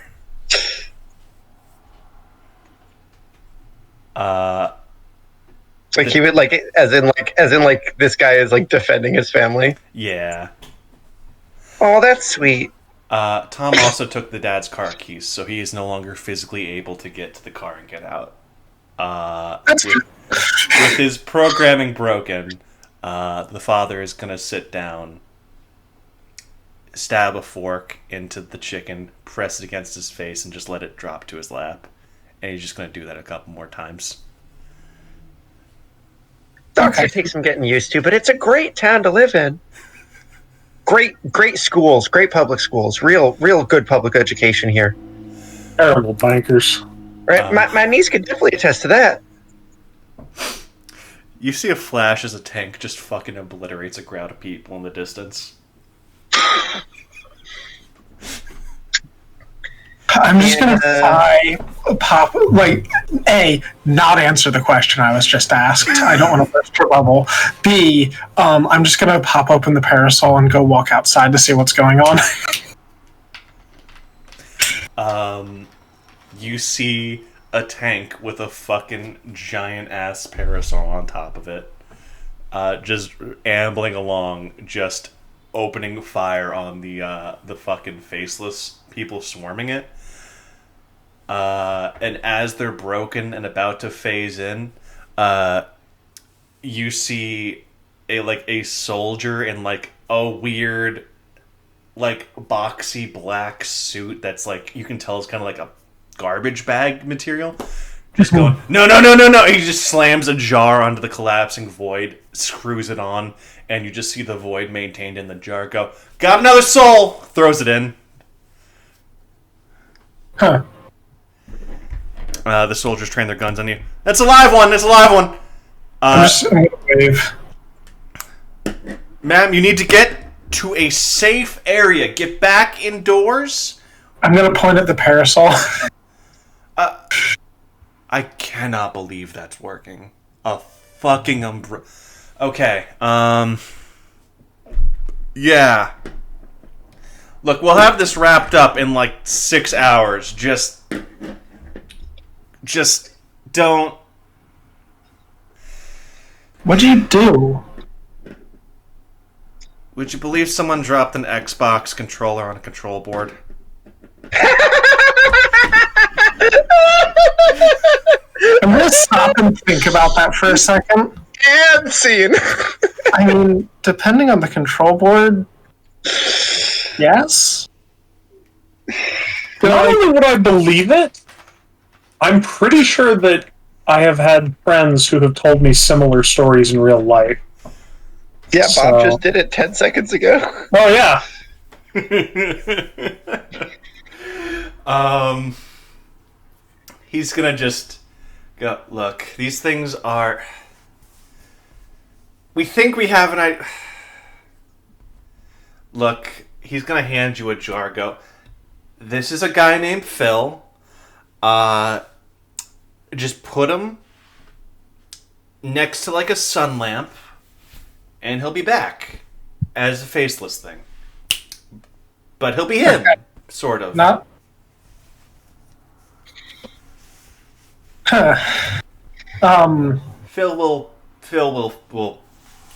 He would as in this guy is defending his family. Yeah. Oh, that's sweet. Tom also took the dad's car keys, so he is no longer physically able to get to the car and get out. With his programming broken, the father is gonna sit down, stab a fork into the chicken, press it against his face, and just let it drop to his lap. And he's just gonna do that a couple more times. Dockson takes some getting used to, but it's a great town to live in. great schools, great public schools, real good public education here. Terrible bankers. Right, my niece could definitely attest to that. You see a flash as a tank just fucking obliterates a crowd of people in the distance. I'm just gonna not answer the question I was just asked. I don't want to burst your bubble. B, I'm just gonna pop open the parasol and go walk outside to see what's going on. You see a tank with a fucking giant ass parasol on top of it, just ambling along, just opening fire on the fucking faceless people swarming it. And as they're broken and about to phase in, you see a soldier in like a weird, like boxy black suit that's like you can tell is kind of like a garbage bag material. Just going no. He just slams a jar onto the collapsing void, screws it on, and you just see the void maintained in the jar go, "Got another soul!" Throws it in. Huh. The soldiers train their guns on you. That's a live one. I'm gonna wave. Ma'am, you need to get to a safe area. Get back indoors. I'm gonna point at the parasol. I cannot believe that's working. A fucking umbrella. Okay. Yeah. Look, we'll have this wrapped up in like 6 hours. Just don't. What'd you do? Would you believe someone dropped an Xbox controller on a control board? I'm gonna stop and think about that for a second. And scene. I mean, depending on the control board, yes. Not only would I believe it, I'm pretty sure that I have had friends who have told me similar stories in real life. Yeah, Bob just did it 10 seconds ago. Oh, yeah. He's gonna just go, look, these things are... We think we have an idea... Look, he's gonna hand you a jar, go, this is a guy named Phil. Just put him next to like a sun lamp, and he'll be back as a faceless thing. But he'll be him, Okay. sort of. Not. Phil will.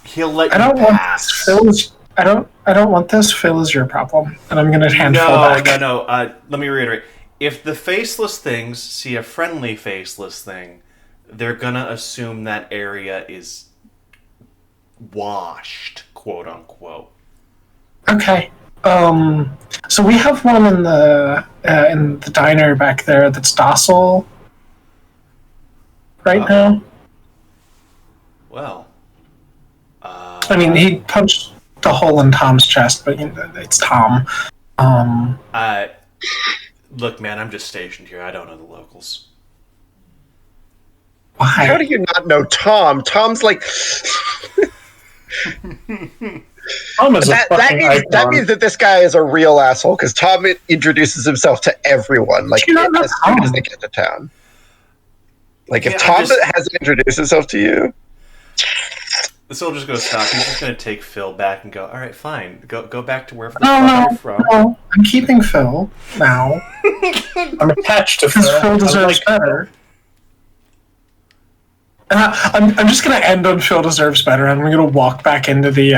He'll let I you don't want pass. this. Phil is. I don't want this. Phil is your problem, and I'm gonna hand Phil back. No. Let me reiterate. If the faceless things see a friendly faceless thing, they're gonna assume that area is washed, quote unquote. Okay. So we have one in the diner back there that's docile right now. Well, I mean, he punched the hole in Tom's chest, but you know, it's Tom. Look, man, I'm just stationed here. I don't know the locals. Why? How do you not know Tom? Tom's like... Tom is that means that this guy is a real asshole, because Tom introduces himself to everyone, like, You don't know as soon Tom. as they get to town. Like, if Yeah, Tom hasn't introduced himself to you... The soldier's gonna stop. He's just gonna take Phil back and go, all right, fine. Go back to wherever the No, fuck you're from. no. I'm keeping Phil now I'm attached to because Phil. Phil deserves better. I'm just gonna end on Phil deserves better, and we're gonna walk back into the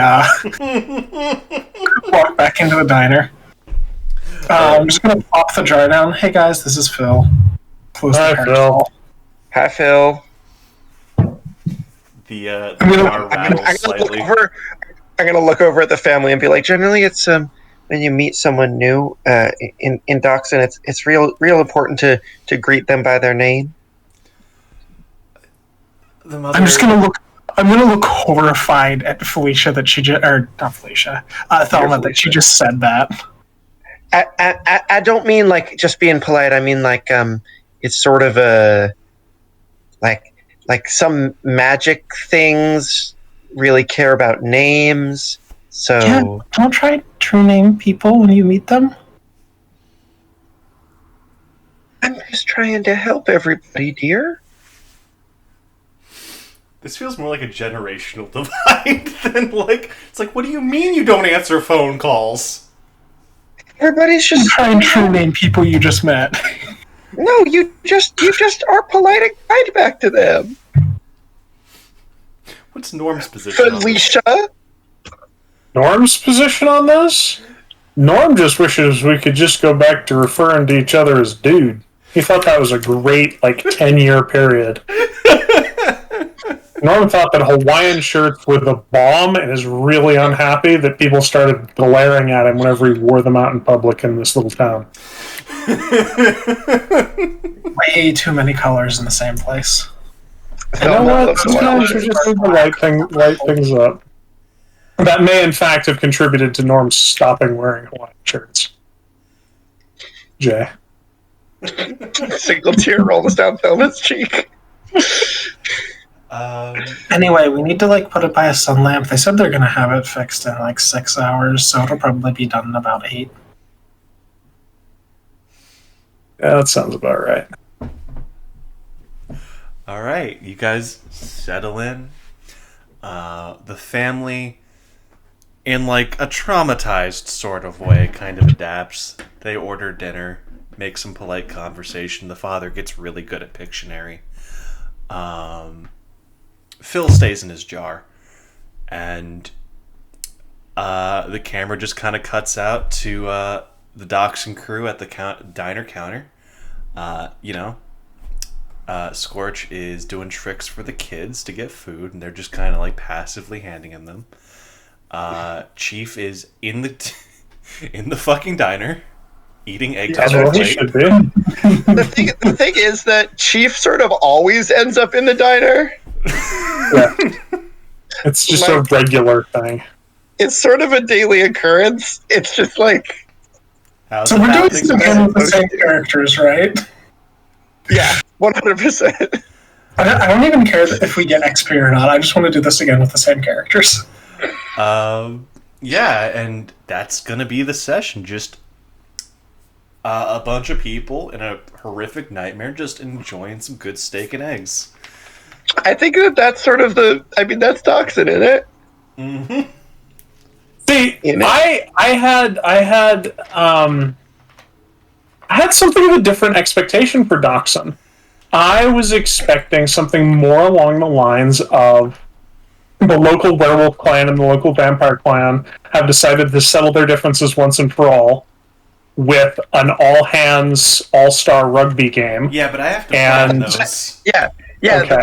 diner. I'm just gonna pop the jar down. Hey guys, this is Phil. Close the Hi, parasol. Hi, Phil. The I'm gonna- car rattles slightly. I'm gonna look over at the family and be like, generally, it's when you meet someone new in Dockson, it's real important to greet them by their name. The mother... I'm just gonna look I'm gonna look horrified at Felicia that she just, or not Felicia, Thelma, that she just said that. I don't mean like just being polite. I mean like it's sort of a like some magic things really care about names. So Yeah, don't try true name people when you meet them. I'm just trying to help everybody, dear. This feels more like a generational divide than like it's like, what do you mean you don't answer phone calls? Everybody's just Try and true name people you just met. no. You just are polite and kind back to them. What's Norm's position on this? Felicia. Norm's position on this? Norm just wishes we could just go back to referring to each other as dude. He thought that was a great, 10-year period. Norm thought that Hawaiian shirts were the bomb and is really unhappy that people started glaring at him whenever he wore them out in public in this little town. Way too many colors in the same place. You know what? Sometimes you just need to light things up. That may, in fact, have contributed to Norm stopping wearing Hawaiian shirts. Jay. Single tear rolls down Thelma's cheek. Anyway, we need to put it by a sun lamp. They said they're gonna have it fixed in 6 hours, so it'll probably be done in about 8. Yeah, that sounds about right. All right, you guys settle in. The family, in a traumatized sort of way, kind of adapts. They order dinner, make some polite conversation. The father gets really good at Pictionary. Phil stays in his jar, and the camera just kind of cuts out to the Dockson crew at the diner counter. Scorch is doing tricks for the kids to get food, and they're just kind of passively handing him them. Chief is in the in the fucking diner eating egg That's on what a he plate. should be. The thing is that Chief sort of always ends up in the diner. Yeah. It's just a regular thing. It's sort of a daily occurrence. It's just How's So it we're doing happening? this again with the same characters, right? yeah, 100%. I don't even care if we get XP or not. I just want to do this again with the same characters. Yeah, and that's gonna be the session. Just a bunch of people in a horrific nightmare just enjoying some good steak and eggs. I think that's sort of that's Dockson in it. Mm-hmm. See, You know? I had something of a different expectation for Dockson. I was expecting something more along the lines of the local werewolf clan and the local vampire clan have decided to settle their differences once and for all with an all-hands, all-star rugby game. Yeah, but I have to plan And- those. Yeah, Okay.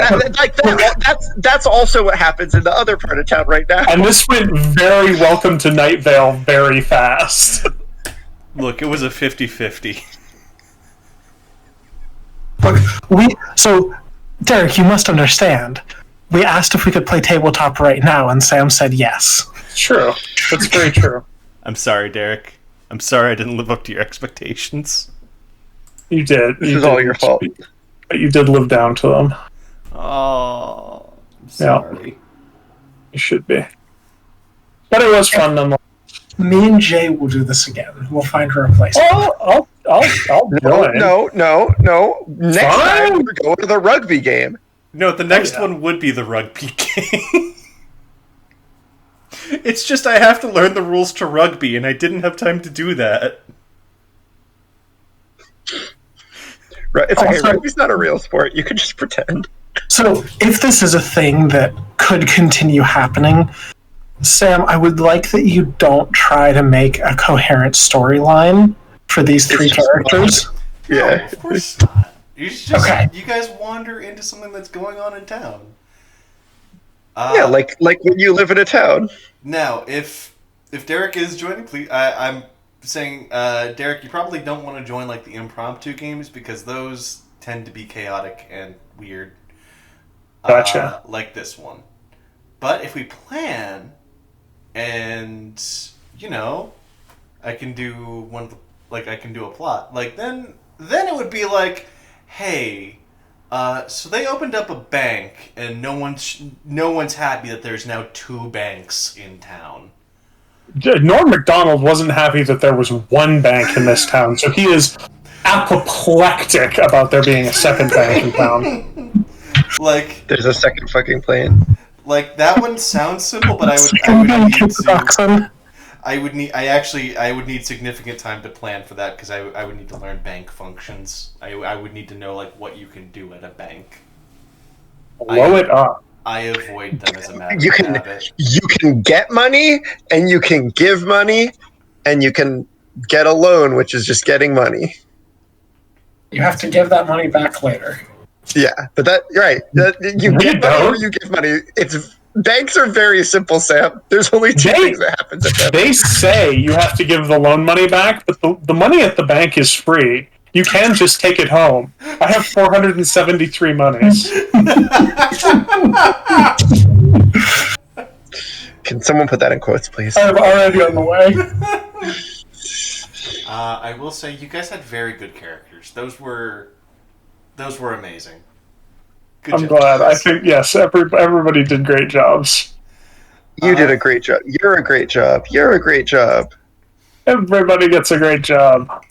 that's also what happens in the other part of town right now. And this went very welcome to Night Vale very fast. Look, it was a 50-50. Look, so Derek, you must understand. We asked if we could play tabletop right now, and Sam said yes. True. That's very true. I'm sorry, Derek. I'm sorry I didn't live up to your expectations. You did. This You is all did. your fault. But you did live down to them. Oh, I'm sorry. You should be. But it was fun nonetheless. Me and Jay will do this again. We'll find a replacement. I'll join. No. Next Fine. time we're going to the rugby game. No, the next yeah. one would be the rugby game. It's just I have to learn the rules to rugby, and I didn't have time to do that. Right? It's okay. Also- Rugby's not a real sport. You can just pretend. So, if this is a thing that could continue happening, Sam, I would like that you don't try to make a coherent storyline for these three just characters. Yeah. Of course not. Okay. You guys wander into something that's going on in town. Yeah, like when you live in a town. Now, if Derek is joining, please. I'm saying, Derek, you probably don't want to join the impromptu games because those tend to be chaotic and weird. Gotcha. Like this one. But if we plan, and I can do I can do a plot. Then it would be like, hey, so they opened up a bank, and no one's happy that there's now 2 banks in town. Norm Macdonald wasn't happy that there was one bank in this town, so he is apoplectic about there being a second bank in town. There's a second fucking plane. That one sounds simple, but I would need significant time to plan for that, because I would need to learn bank functions. I would need to know what you can do at a bank. Blow it up. I avoid them as a matter of habit. You can get money, and you can give money, and you can get a loan, which is just getting money. You have to give that money back later. Yeah, but you're right. You get money or you give money. Banks are very simple, Sam. There's only 2 things that happens at that. They say you have to give the loan money back, but the money at the bank is free. You can just take it home. I have 473 monies. Can someone put that in quotes, please? I'm already on the way. I will say you guys had very good characters. Those were amazing. Good I'm job, glad. guys. I think, yes, everybody did great jobs. You did a great job. You're a great job. You're a great job. Everybody gets a great job.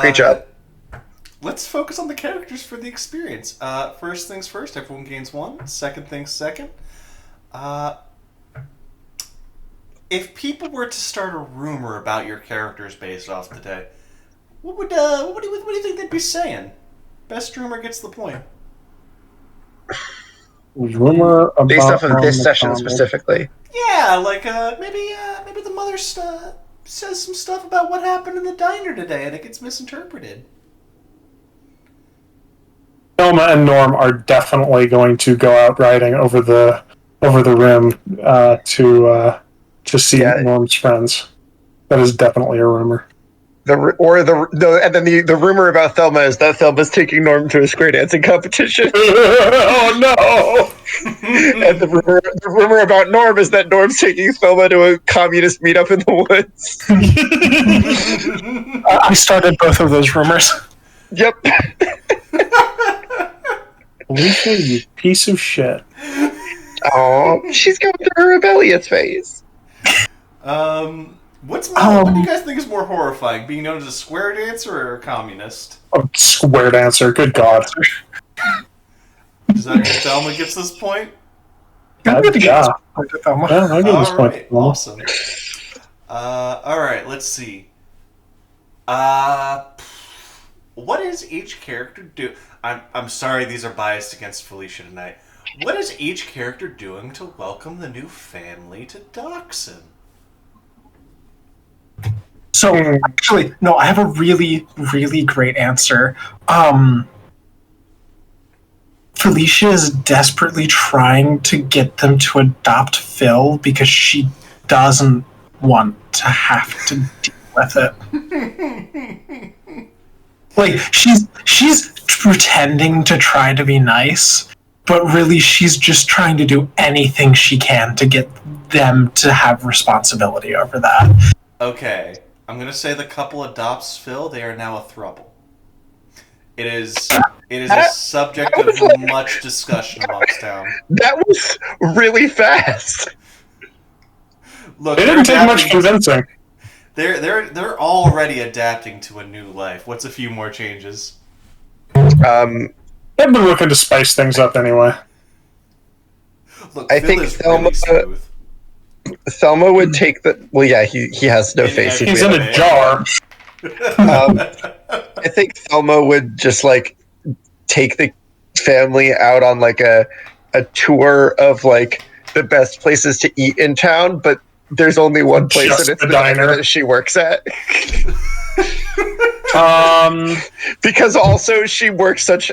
Great job. Let's focus on the characters for the experience. First things first, everyone gains 1. Second things second. If people were to start a rumor about your characters based off today, what do you think they'd be saying? Best rumor gets the point. Rumor about Based off of this Norm session Macdonald. specifically. Yeah, maybe the mother says some stuff about what happened in the diner today, and it gets misinterpreted. Thelma and Norm are definitely going to go out riding over the rim to see Norm's friends. That is definitely a rumor. The rumor about Thelma is that Thelma's taking Norm to a square dancing competition. Oh no! And the rumor about Norm is that Norm's taking Thelma to a communist meetup in the woods. I started both of those rumors. Yep. Alicia, you piece of shit. Oh, she's going through her rebellious phase. What do you guys think is more horrifying, being known as a square dancer or a communist? A square dancer, good God. Is that who Thelma gets this point? Yeah. I'll give this All point. right, awesome. All right, let's see. What does each character do? I'm sorry, these are biased against Felicia tonight. What is each character doing to welcome the new family to Dockson? So, actually, no, I have a really, really great answer. Felicia is desperately trying to get them to adopt Phil because she doesn't want to have to deal with it. She's pretending to try to be nice, but really she's just trying to do anything she can to get them to have responsibility over that. Okay, I'm gonna say the couple adopts Phil. They are now a throuple. It is a subject of much discussion amongst town. That was really fast. Look, It didn't take much convincing. They're already adapting to a new life. What's a few more changes? They've been looking to spice things up anyway. Look, I Phil think is Thelma- really smooth. Thelma would take the. Well, yeah, he has no face. He's in a jar. I think Thelma would just take the family out on a tour of the best places to eat in town, but there's only one place, Just and it's the the diner diner that she works at. Because also she works such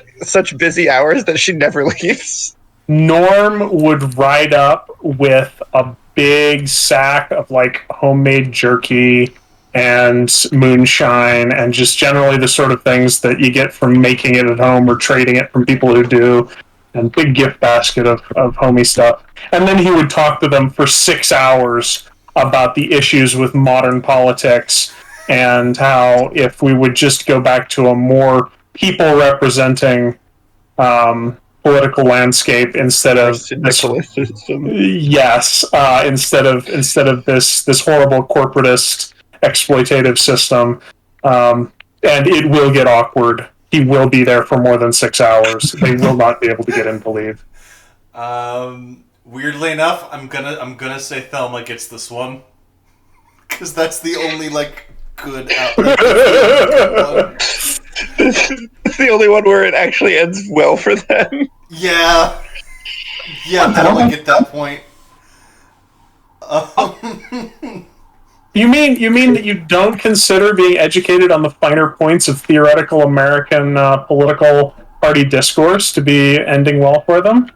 busy hours that she never leaves. Norm would ride up with a big sack of homemade jerky and moonshine and just generally the sort of things that you get from making it at home or trading it from people who do. and big gift basket of homie stuff. And then he would talk to them for 6 hours about the issues with modern politics and how if we would just go back to a more people representing political landscape instead of this, yes, instead of this horrible corporatist exploitative system, and it will get awkward. He will be there for more than 6 hours. They will not be able to get him to leave. Weirdly enough, I'm gonna say Thelma gets this one because that's the only good outlet. It's the only one where it actually ends well for them. Yeah, I get that point. You mean that you don't consider being educated on the finer points of theoretical American political party discourse to be ending well for them?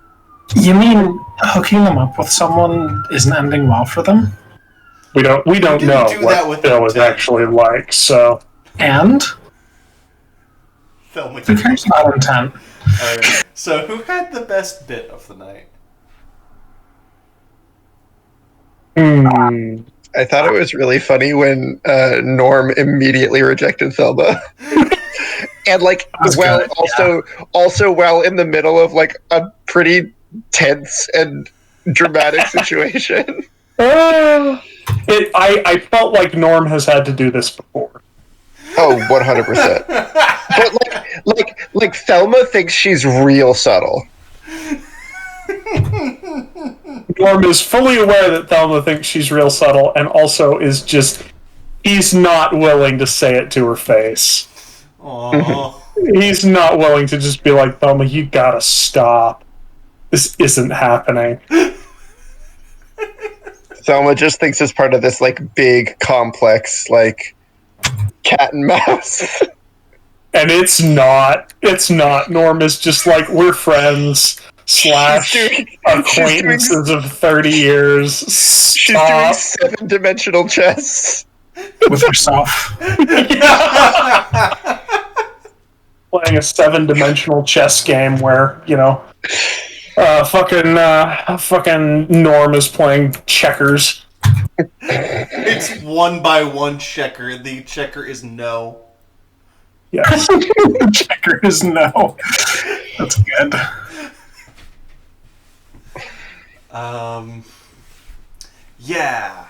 You mean hooking them up with someone isn't ending well for them? We don't know what Phil is actually like, so. And? Thelma Who cares about intent? Alright, so who had the best bit of the night? I thought it was really funny when Norm immediately rejected Thelma. And also while in the middle of a pretty tense and dramatic situation. I felt like Norm has had to do this before. Oh, 100%. But Thelma thinks she's real subtle. Norm is fully aware that Thelma thinks she's real subtle, and also he's not willing to say it to her face. Aww. He's not willing to just be like, Thelma, you gotta stop. This isn't happening. Thelma just thinks it's part of this big complex cat and mouse. And it's not. Norm is just like, we're friends / acquaintances of 30 years. Stop. She's doing 7-dimensional chess with herself. Playing a 7-dimensional chess game where, fucking Norm is playing checkers. It's 1x1 checker. The checker is no. Yes. The checker is no. That's good. Yeah.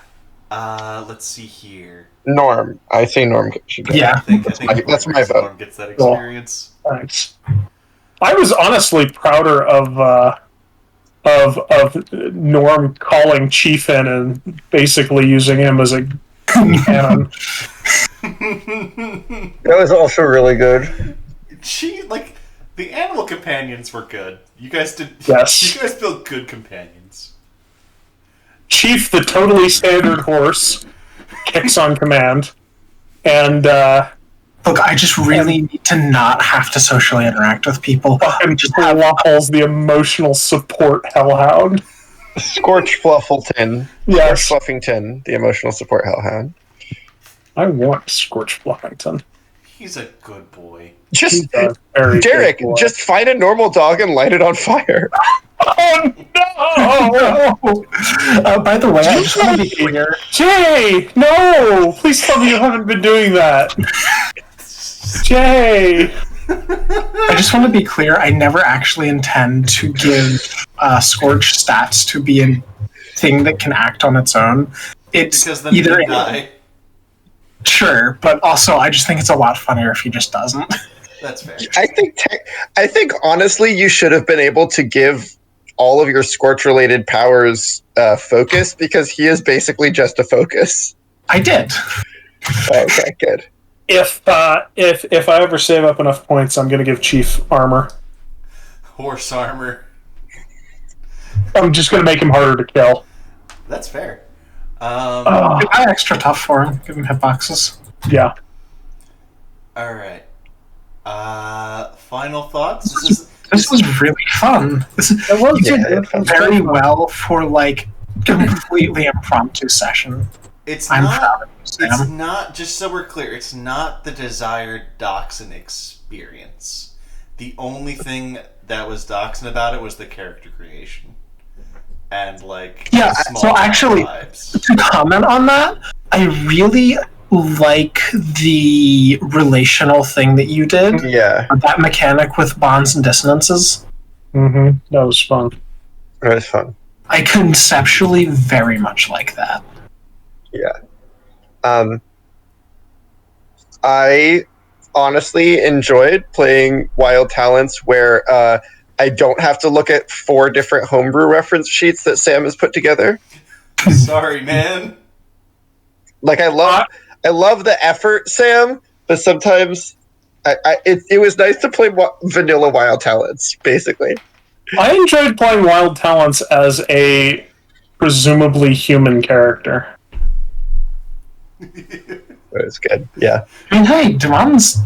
Let's see here. Norm. I say Norm should go. Yeah. I think that's my vote. Norm gets that experience. Cool. Thanks. I was honestly prouder of Norm calling Chief in and basically using him as a cannon. That was also really good. The animal companions were good. You guys did. Yes. You guys built good companions. Chief, the totally standard horse, kicks on command, and look, I just really need to not have to socially interact with people. And just Waffles, the emotional support hellhound. Scorch Fluffleton. Yes. Scorch Fluffington, the emotional support hellhound. I want Scorch Fluffington. He's a good boy. Just Derek, just find a normal dog and light it on fire. Oh no! By the way, I just want to be clear. Jay, no! Please tell me you haven't been doing that. Jay! I just want to be clear. I never actually intend to give Scorch stats to be a thing that can act on its own. It's because then either you die. Sure, but also I just think it's a lot funnier if he just doesn't. That's fair. I think honestly, you should have been able to give all of your Scorch-related powers focus, because he is basically just a focus. I did. Okay, good. If I ever save up enough points, I'm going to give Chief armor. Horse armor. I'm just going to make him harder to kill. That's fair. Extra tough for him. Give him hitboxes. Yeah. All right. Final thoughts? This was really fun. You did very well for completely impromptu session. I'm proud of you, Sam. It's not, just so we're clear, it's not the desired Dockson experience. The only thing that was Dockson about it was the character creation. And, like, Yeah, the small so actually, vibes. to comment on that, I really like the relational thing that you did. Yeah, That mechanic with bonds and dissonances. Mm-hmm. That was fun. it was fun. I conceptually very much like that. Yeah. I honestly enjoyed playing Wild Talents where I don't have to look at 4 different homebrew reference sheets that Sam has put together. Sorry, man. Like I love the effort, Sam, but sometimes it was nice to play vanilla Wild Talents, basically. I enjoyed playing Wild Talents as a presumably human character. It was good. Yeah. I mean, hey, Demon's.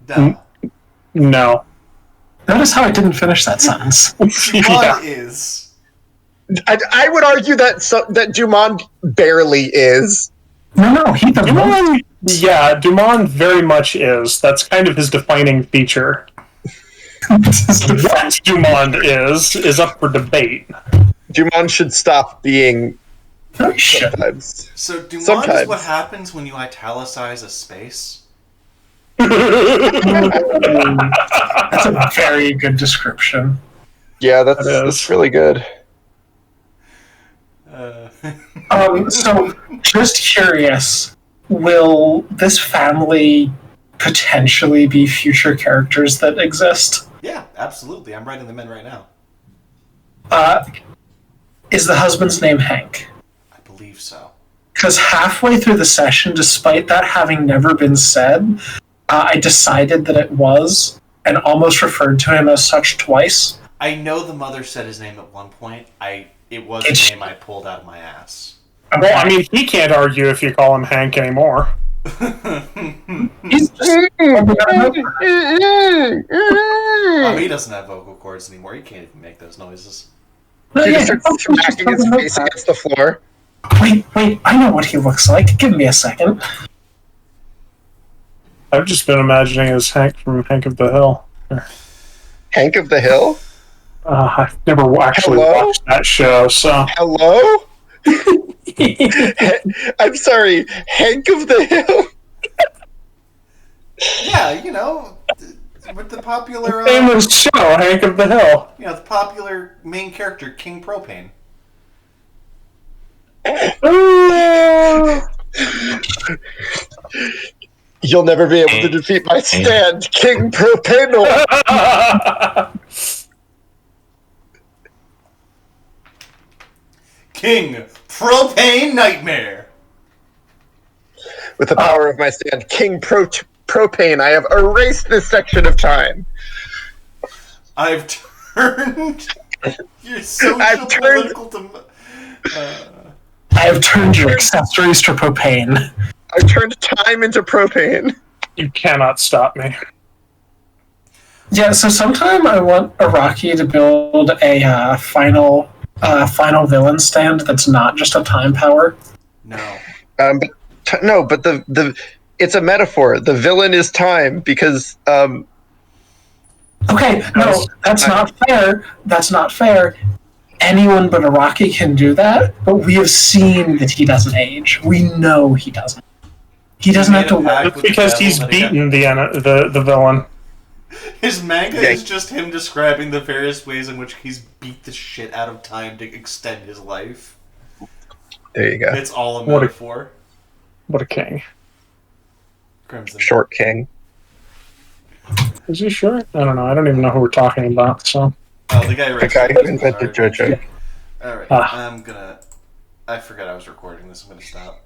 No. No. Notice how I didn't finish that sentence. Yeah. What is? I would argue that Dumont barely is. No, he the most. Dumont very much is. That's kind of his defining feature. What Dumont is up for debate. Dumont should stop being No, he shouldn't. sometimes. So, Dumont Sometimes. is what happens when you italicize a space? That's a very good description. Yeah, That is. that's really good. So, just curious, will this family potentially be future characters that exist? Yeah, absolutely. I'm writing them in right now. Is the husband's name Hank? I believe so. Because halfway through the session, despite that having never been said, I decided that it was, and almost referred to him as such twice. I know the mother said his name at one point. It was It's- a name I pulled out of my ass. Well, I mean, he can't argue if you call him Hank anymore. He's just He doesn't have vocal cords anymore. He can't even make those noises. He just starts smacking his face against the floor. Wait, I know what he looks like. Give me a second. I've just been imagining as Hank from Hank of the Hill. Hank of the Hill? I've never actually Hello? watched that show, so. Hello? I'm sorry, Hank of the Hill? Yeah, you know, with the popular, Famous show, Hank of the Hill. the popular main character, King Propane. You'll never be able to defeat my stand, King Propano. King Propane Nightmare. With the power of my stand, King Propane, I have erased this section of time. I've turned your social I've turned- political I have turned your accessories to propane. I've turned time into propane. You cannot stop me. Yeah, so sometime I want Araki to build a final villain stand that's not just a time power. No. But the it's a metaphor. The villain is time because Okay, no, that's not fair. That's not fair. Anyone but Araki can do that, but we have seen that he doesn't age. We know he doesn't. He doesn't have to work. It's because he's beaten the villain. His manga Yeah. is just him describing the various ways in which he's beat the shit out of time to extend his life. there you go. It's all a What a- metaphor. What a king. Crimson. Short King. Is he short? I don't know. I don't even know who we're talking about, so. Oh, the guy The right guy who invented JoJo. Alright, Ah. I forgot I was recording this. I'm gonna stop.